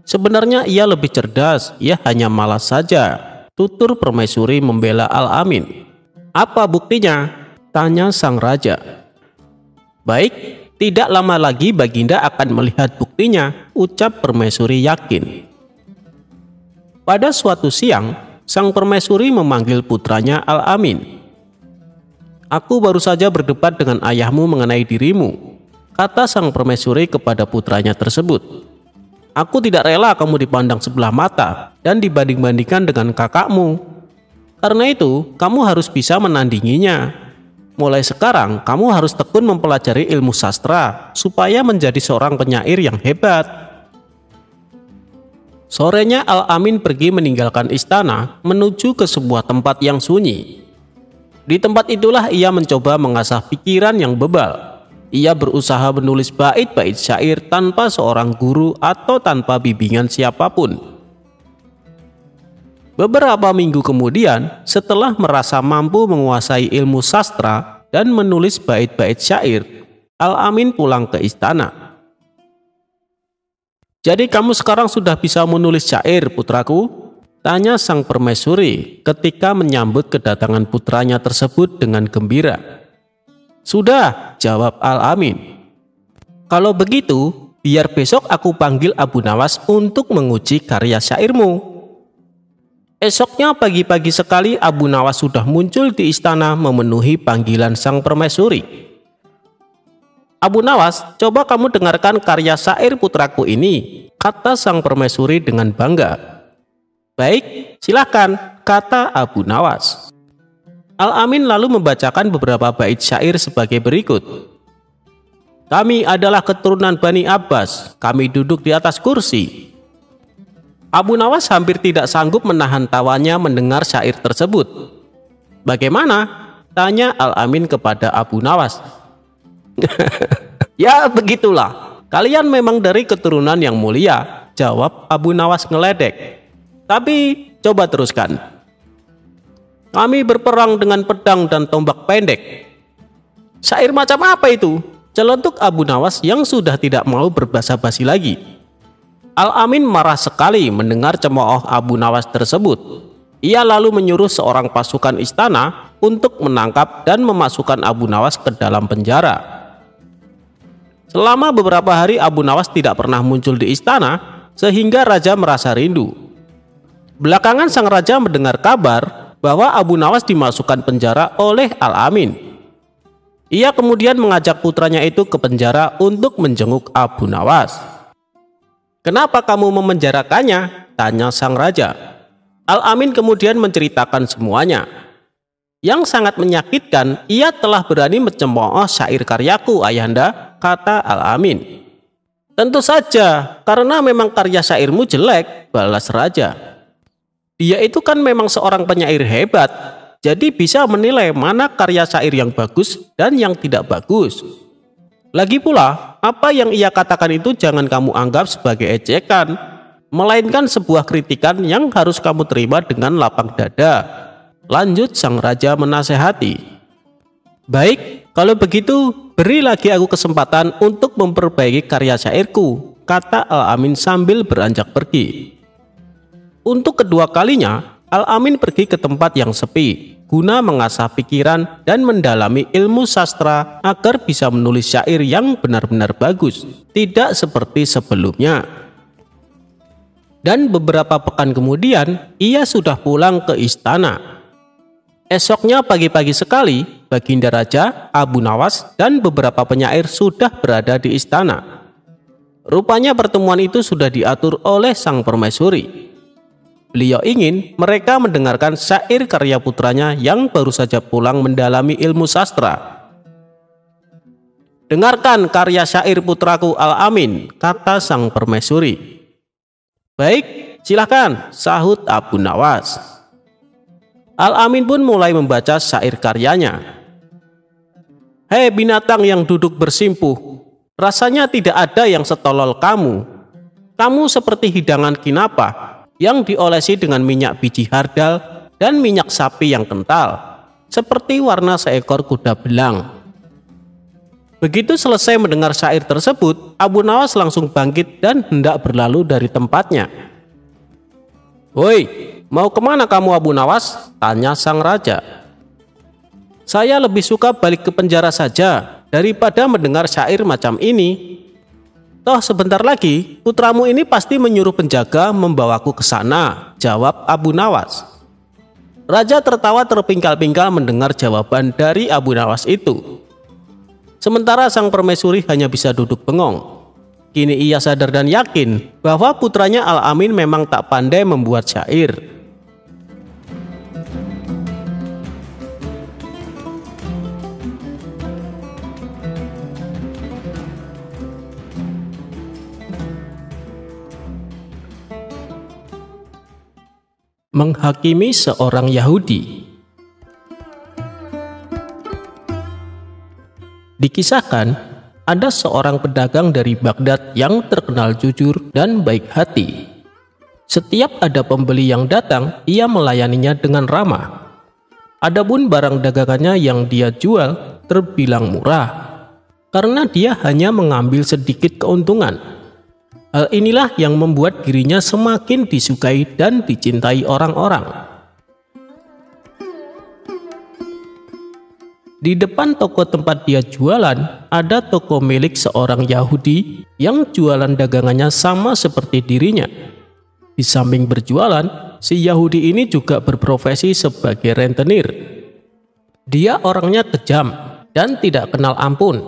Sebenarnya ia lebih cerdas, ia hanya malas saja," tutur permaisuri membela Al-Amin. "Apa buktinya?" tanya sang raja. "Baik, tidak lama lagi Baginda akan melihat buktinya," ucap permaisuri yakin. Pada suatu siang, sang permaisuri memanggil putranya Al-Amin. "Aku baru saja berdebat dengan ayahmu mengenai dirimu," kata sang permaisuri kepada putranya tersebut. "Aku tidak rela kamu dipandang sebelah mata dan dibanding-bandingkan dengan kakakmu. Karena itu, kamu harus bisa menandinginya. Mulai sekarang, kamu harus tekun mempelajari ilmu sastra supaya menjadi seorang penyair yang hebat." Sorenya Al-Amin pergi meninggalkan istana menuju ke sebuah tempat yang sunyi. Di tempat itulah ia mencoba mengasah pikiran yang bebal. Ia berusaha menulis bait-bait syair tanpa seorang guru atau tanpa bimbingan siapapun. Beberapa minggu kemudian, setelah merasa mampu menguasai ilmu sastra dan menulis bait-bait syair, Al-Amin pulang ke istana. "Jadi kamu sekarang sudah bisa menulis syair, putraku?" tanya sang permaisuri ketika menyambut kedatangan putranya tersebut dengan gembira. "Sudah," jawab Al-Amin. "Kalau begitu, biar besok aku panggil Abu Nawas untuk menguji karya syairmu." Esoknya pagi-pagi sekali Abu Nawas sudah muncul di istana memenuhi panggilan sang permaisuri. "Abu Nawas, coba kamu dengarkan karya syair putraku ini," kata sang permaisuri dengan bangga. "Baik, silahkan," kata Abu Nawas. Al-Amin lalu membacakan beberapa bait syair sebagai berikut. "Kami adalah keturunan Bani Abbas, kami duduk di atas kursi." Abu Nawas hampir tidak sanggup menahan tawanya mendengar syair tersebut. "Bagaimana?" tanya Al-Amin kepada Abu Nawas. "Ya begitulah, kalian memang dari keturunan yang mulia," jawab Abu Nawas ngeledek. "Tapi coba teruskan." "Kami berperang dengan pedang dan tombak pendek." "Syair macam apa itu?" celetuk Abu Nawas yang sudah tidak mau berbasa-basi lagi. Al-Amin marah sekali mendengar cemooh Abu Nawas tersebut. Ia lalu menyuruh seorang pasukan istana untuk menangkap dan memasukkan Abu Nawas ke dalam penjara. Selama beberapa hari Abu Nawas tidak pernah muncul di istana, sehingga raja merasa rindu. Belakangan sang raja mendengar kabar bahwa Abu Nawas dimasukkan penjara oleh Al-Amin. Ia kemudian mengajak putranya itu ke penjara untuk menjenguk Abu Nawas. "Kenapa kamu memenjarakannya?" tanya sang raja. Al-Amin kemudian menceritakan semuanya. "Yang sangat menyakitkan, ia telah berani mencemooh syair karyaku, ayahanda," kata Al-Amin. "Tentu saja, karena memang karya syairmu jelek," balas raja. "Dia itu kan memang seorang penyair hebat, jadi bisa menilai mana karya syair yang bagus dan yang tidak bagus. Lagi pula, apa yang ia katakan itu jangan kamu anggap sebagai ejekan, melainkan sebuah kritikan yang harus kamu terima dengan lapang dada," lanjut sang raja menasehati. Baik, kalau begitu beri lagi aku kesempatan untuk memperbaiki karya syairku, kata Al-Amin sambil beranjak pergi. Untuk kedua kalinya, Al-Amin pergi ke tempat yang sepi, guna mengasah pikiran dan mendalami ilmu sastra agar bisa menulis syair yang benar-benar bagus, tidak seperti sebelumnya. Dan beberapa pekan kemudian, ia sudah pulang ke istana. Esoknya pagi-pagi sekali, Baginda Raja, Abu Nawas, dan beberapa penyair sudah berada di istana. Rupanya pertemuan itu sudah diatur oleh sang permaisuri. Beliau ingin mereka mendengarkan syair karya putranya yang baru saja pulang mendalami ilmu sastra. "Dengarkan karya syair putraku Al-Amin," kata sang permaisuri. "Baik, silahkan," sahut Abu Nawas. Al-Amin pun mulai membaca syair karyanya. "Hei binatang yang duduk bersimpuh, rasanya tidak ada yang setolol kamu. Kamu seperti hidangan kinapa yang diolesi dengan minyak biji hardal dan minyak sapi yang kental, seperti warna seekor kuda belang." Begitu selesai mendengar syair tersebut, Abu Nawas langsung bangkit dan hendak berlalu dari tempatnya. "Woi, mau kemana kamu Abu Nawas?" tanya sang raja. "Saya lebih suka balik ke penjara saja daripada mendengar syair macam ini. Toh sebentar lagi putramu ini pasti menyuruh penjaga membawaku ke sana," jawab Abu Nawas. Raja tertawa terpingkal-pingkal mendengar jawaban dari Abu Nawas itu. Sementara sang permaisuri hanya bisa duduk bengong. Kini ia sadar dan yakin bahwa putranya Al-Amin memang tak pandai membuat syair. Menghakimi seorang Yahudi. Dikisahkan, ada seorang pedagang dari Baghdad yang terkenal jujur dan baik hati. Setiap ada pembeli yang datang, ia melayaninya dengan ramah. Adapun barang dagangannya yang dia jual terbilang murah, karena dia hanya mengambil sedikit keuntungan. Hal inilah yang membuat dirinya semakin disukai dan dicintai orang-orang. Di depan toko tempat dia jualan, ada toko milik seorang Yahudi yang jualan dagangannya sama seperti dirinya. Di samping berjualan, si Yahudi ini juga berprofesi sebagai rentenir. Dia orangnya kejam dan tidak kenal ampun,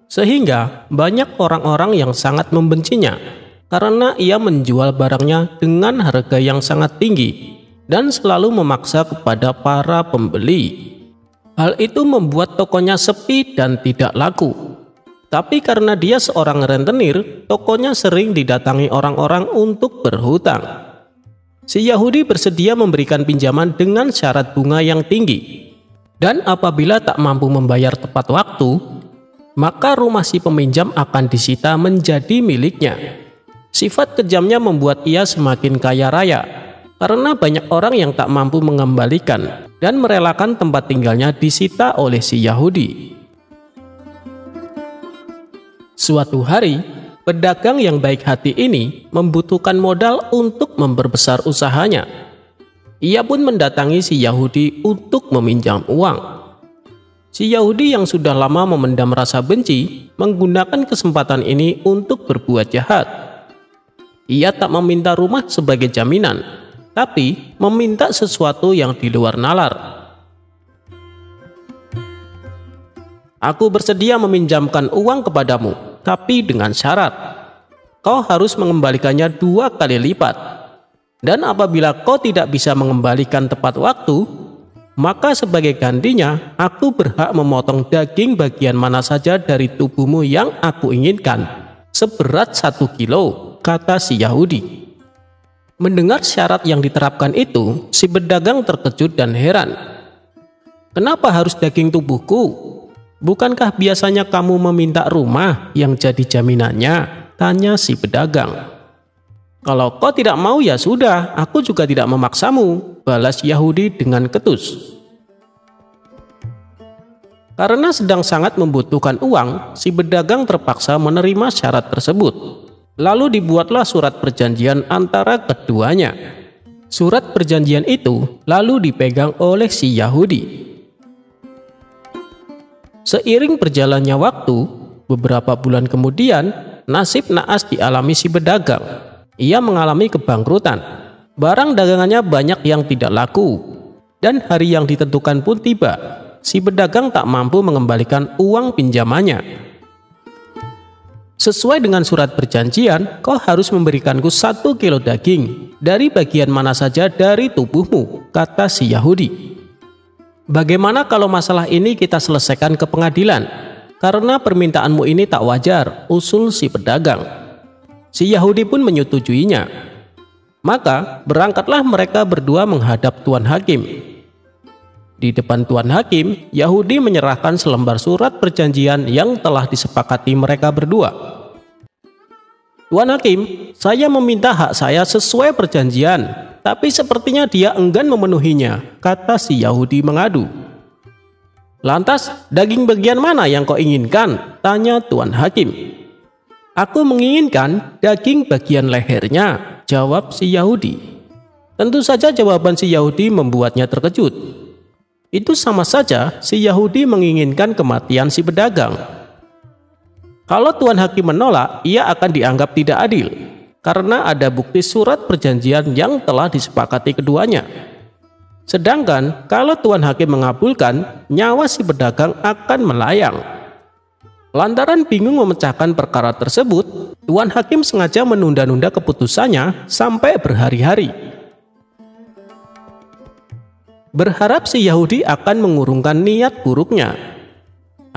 sehingga banyak orang-orang yang sangat membencinya karena ia menjual barangnya dengan harga yang sangat tinggi dan selalu memaksa kepada para pembeli. Hal itu membuat tokonya sepi dan tidak laku. Tapi karena dia seorang rentenir, tokonya sering didatangi orang-orang untuk berhutang. Si Yahudi bersedia memberikan pinjaman dengan syarat bunga yang tinggi. Dan apabila tak mampu membayar tepat waktu, maka rumah si peminjam akan disita menjadi miliknya. Sifat kejamnya membuat ia semakin kaya raya, karena banyak orang yang tak mampu mengembalikan dan merelakan tempat tinggalnya disita oleh si Yahudi. Suatu hari, pedagang yang baik hati ini membutuhkan modal untuk memperbesar usahanya. Ia pun mendatangi si Yahudi untuk meminjam uang. Si Yahudi yang sudah lama memendam rasa benci menggunakan kesempatan ini untuk berbuat jahat. Ia tak meminta rumah sebagai jaminan, tapi meminta sesuatu yang di luar nalar. "Aku bersedia meminjamkan uang kepadamu, tapi dengan syarat. Kau harus mengembalikannya 2 kali lipat. Dan apabila kau tidak bisa mengembalikan tepat waktu, maka sebagai gantinya aku berhak memotong daging bagian mana saja dari tubuhmu yang aku inginkan, seberat 1 kilo, kata si Yahudi. Mendengar syarat yang diterapkan itu, si pedagang terkejut dan heran. "Kenapa harus daging tubuhku? Bukankah biasanya kamu meminta rumah yang jadi jaminannya?" tanya si pedagang. "Kalau kau tidak mau ya sudah, aku juga tidak memaksamu," balas Yahudi dengan ketus. Karena sedang sangat membutuhkan uang, si pedagang terpaksa menerima syarat tersebut. Lalu dibuatlah surat perjanjian antara keduanya. Surat perjanjian itu lalu dipegang oleh si Yahudi. Seiring berjalannya waktu, beberapa bulan kemudian, nasib naas dialami si pedagang. Ia mengalami kebangkrutan. Barang dagangannya banyak yang tidak laku. Dan hari yang ditentukan pun tiba. Si pedagang tak mampu mengembalikan uang pinjamannya. Sesuai dengan surat perjanjian, kau harus memberikanku 1 kilo daging dari bagian mana saja dari tubuhmu, kata si Yahudi. Bagaimana kalau masalah ini kita selesaikan ke pengadilan? Karena permintaanmu ini tak wajar, usul si pedagang. Si Yahudi pun menyetujuinya. Maka berangkatlah mereka berdua menghadap Tuan Hakim. Di depan Tuan Hakim, Yahudi menyerahkan selembar surat perjanjian yang telah disepakati mereka berdua. Tuan Hakim, saya meminta hak saya sesuai perjanjian, tapi sepertinya dia enggan memenuhinya, kata si Yahudi mengadu. Lantas, daging bagian mana yang kau inginkan? Tanya Tuan Hakim. Aku menginginkan daging bagian lehernya, jawab si Yahudi. Tentu saja jawaban si Yahudi membuatnya terkejut. Itu sama saja si Yahudi menginginkan kematian si pedagang. Kalau Tuan Hakim menolak, ia akan dianggap tidak adil karena ada bukti surat perjanjian yang telah disepakati keduanya. Sedangkan kalau Tuan Hakim mengabulkan, nyawa si pedagang akan melayang. Lantaran bingung memecahkan perkara tersebut, Tuan Hakim sengaja menunda-nunda keputusannya sampai berhari-hari. Berharap si Yahudi akan mengurungkan niat buruknya.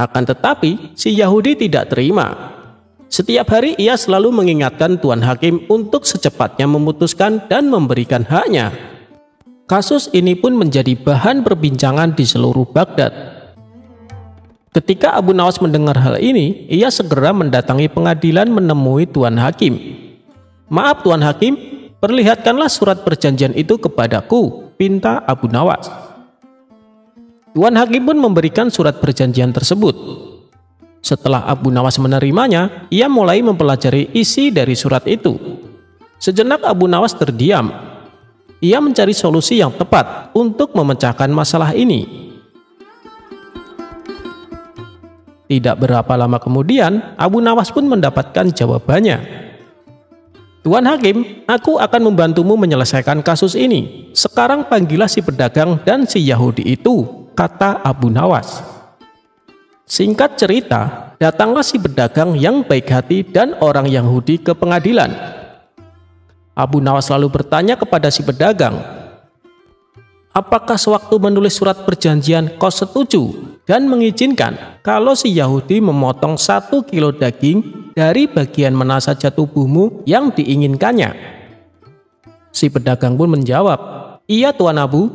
Akan tetapi, si Yahudi tidak terima. Setiap hari ia selalu mengingatkan Tuan Hakim untuk secepatnya memutuskan dan memberikan haknya. Kasus ini pun menjadi bahan perbincangan di seluruh Baghdad. Ketika Abu Nawas mendengar hal ini, ia segera mendatangi pengadilan menemui Tuan Hakim. Maaf Tuan Hakim, perlihatkanlah surat perjanjian itu kepadaku, pinta Abu Nawas. Tuan Hakim pun memberikan surat perjanjian tersebut. Setelah Abu Nawas menerimanya, ia mulai mempelajari isi dari surat itu. Sejenak Abu Nawas terdiam. Ia mencari solusi yang tepat untuk memecahkan masalah ini. Tidak berapa lama kemudian, Abu Nawas pun mendapatkan jawabannya. Tuan Hakim, aku akan membantumu menyelesaikan kasus ini. Sekarang panggillah si pedagang dan si Yahudi itu, kata Abu Nawas. Singkat cerita, datanglah si pedagang yang baik hati dan orang Yahudi ke pengadilan. Abu Nawas lalu bertanya kepada si pedagang, apakah sewaktu menulis surat perjanjian kau setuju dan mengizinkan kalau si Yahudi memotong 1 kilo daging dari bagian mana saja tubuhmu yang diinginkannya? Si pedagang pun menjawab, iya Tuan Abu.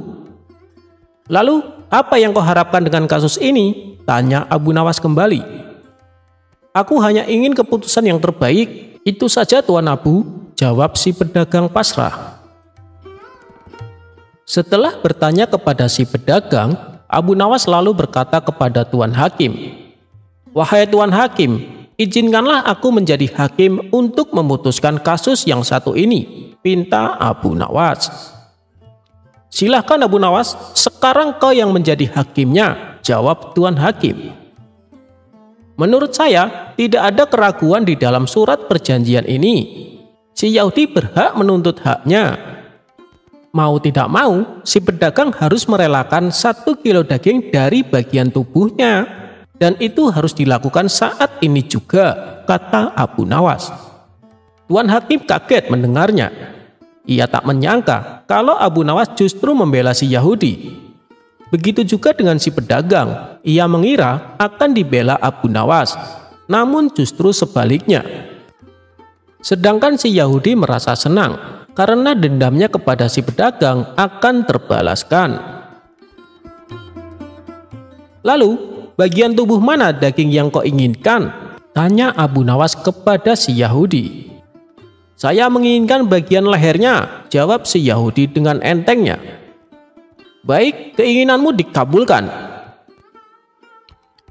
Lalu, apa yang kau harapkan dengan kasus ini? Tanya Abu Nawas kembali. Aku hanya ingin keputusan yang terbaik, itu saja Tuan Abu, jawab si pedagang pasrah. Setelah bertanya kepada si pedagang, Abu Nawas lalu berkata kepada Tuan Hakim, wahai Tuan Hakim, izinkanlah aku menjadi hakim untuk memutuskan kasus yang satu ini, pinta Abu Nawas. Silahkan Abu Nawas, sekarang kau yang menjadi hakimnya, jawab Tuan Hakim. Menurut saya, tidak ada keraguan di dalam surat perjanjian ini. Si Yahudi berhak menuntut haknya. Mau tidak mau, si pedagang harus merelakan 1 kilo daging dari bagian tubuhnya. Dan itu harus dilakukan saat ini juga, kata Abu Nawas. Tuan Hakim kaget mendengarnya. Ia tak menyangka kalau Abu Nawas justru membela si Yahudi. Begitu juga dengan si pedagang, ia mengira akan dibela Abu Nawas, namun justru sebaliknya. Sedangkan si Yahudi merasa senang karena dendamnya kepada si pedagang akan terbalaskan. Lalu, bagian tubuh mana daging yang kau inginkan? Tanya Abu Nawas kepada si Yahudi. Saya menginginkan bagian lehernya, jawab si Yahudi dengan entengnya. Baik, keinginanmu dikabulkan.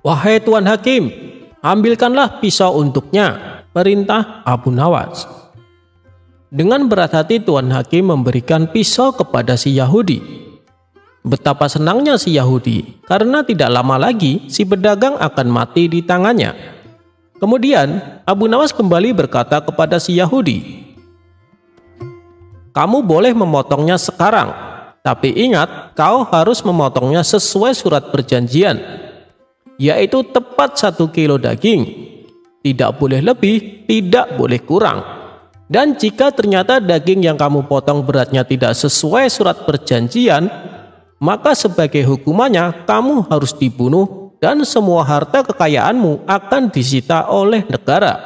"Wahai Tuan Hakim, ambilkanlah pisau untuknya," perintah Abu Nawas. Dengan berat hati Tuan Hakim memberikan pisau kepada si Yahudi. Betapa senangnya si Yahudi, karena tidak lama lagi si pedagang akan mati di tangannya. Kemudian Abu Nawas kembali berkata kepada si Yahudi, "Kamu boleh memotongnya sekarang, tapi ingat kau harus memotongnya sesuai surat perjanjian, yaitu tepat 1 kilo daging. Tidak boleh lebih, tidak boleh kurang. Dan jika ternyata daging yang kamu potong beratnya tidak sesuai surat perjanjian, maka sebagai hukumannya kamu harus dibunuh dan semua harta kekayaanmu akan disita oleh negara."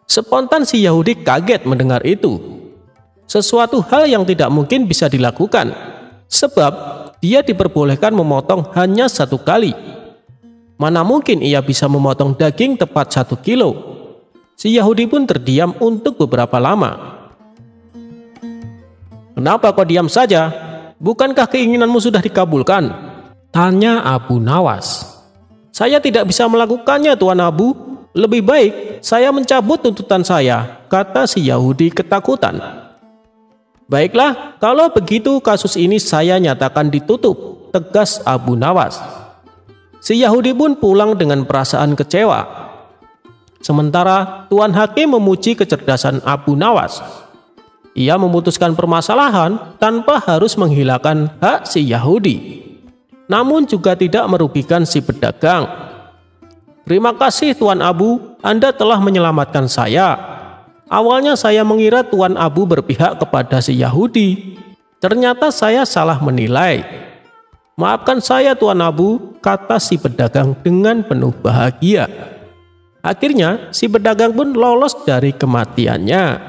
Spontan si Yahudi kaget mendengar itu. Sesuatu hal yang tidak mungkin bisa dilakukan, sebab dia diperbolehkan memotong hanya 1 kali. Mana mungkin ia bisa memotong daging tepat 1 kilo? Si Yahudi pun terdiam untuk beberapa lama. "Kenapa kau diam saja? Bukankah keinginanmu sudah dikabulkan?" tanya Abu Nawas. "Saya tidak bisa melakukannya, Tuan Abu. Lebih baik saya mencabut tuntutan saya," kata si Yahudi ketakutan. "Baiklah, kalau begitu kasus ini saya nyatakan ditutup," tegas Abu Nawas. Si Yahudi pun pulang dengan perasaan kecewa. Sementara Tuan Hakim memuji kecerdasan Abu Nawas. Ia memutuskan permasalahan tanpa harus menghilangkan hak si Yahudi, namun juga tidak merugikan si pedagang. "Terima kasih Tuan Abu, Anda telah menyelamatkan saya. Awalnya saya mengira Tuan Abu berpihak kepada si Yahudi. Ternyata saya salah menilai. Maafkan saya Tuan Abu," kata si pedagang dengan penuh bahagia. Akhirnya si pedagang pun lolos dari kematiannya.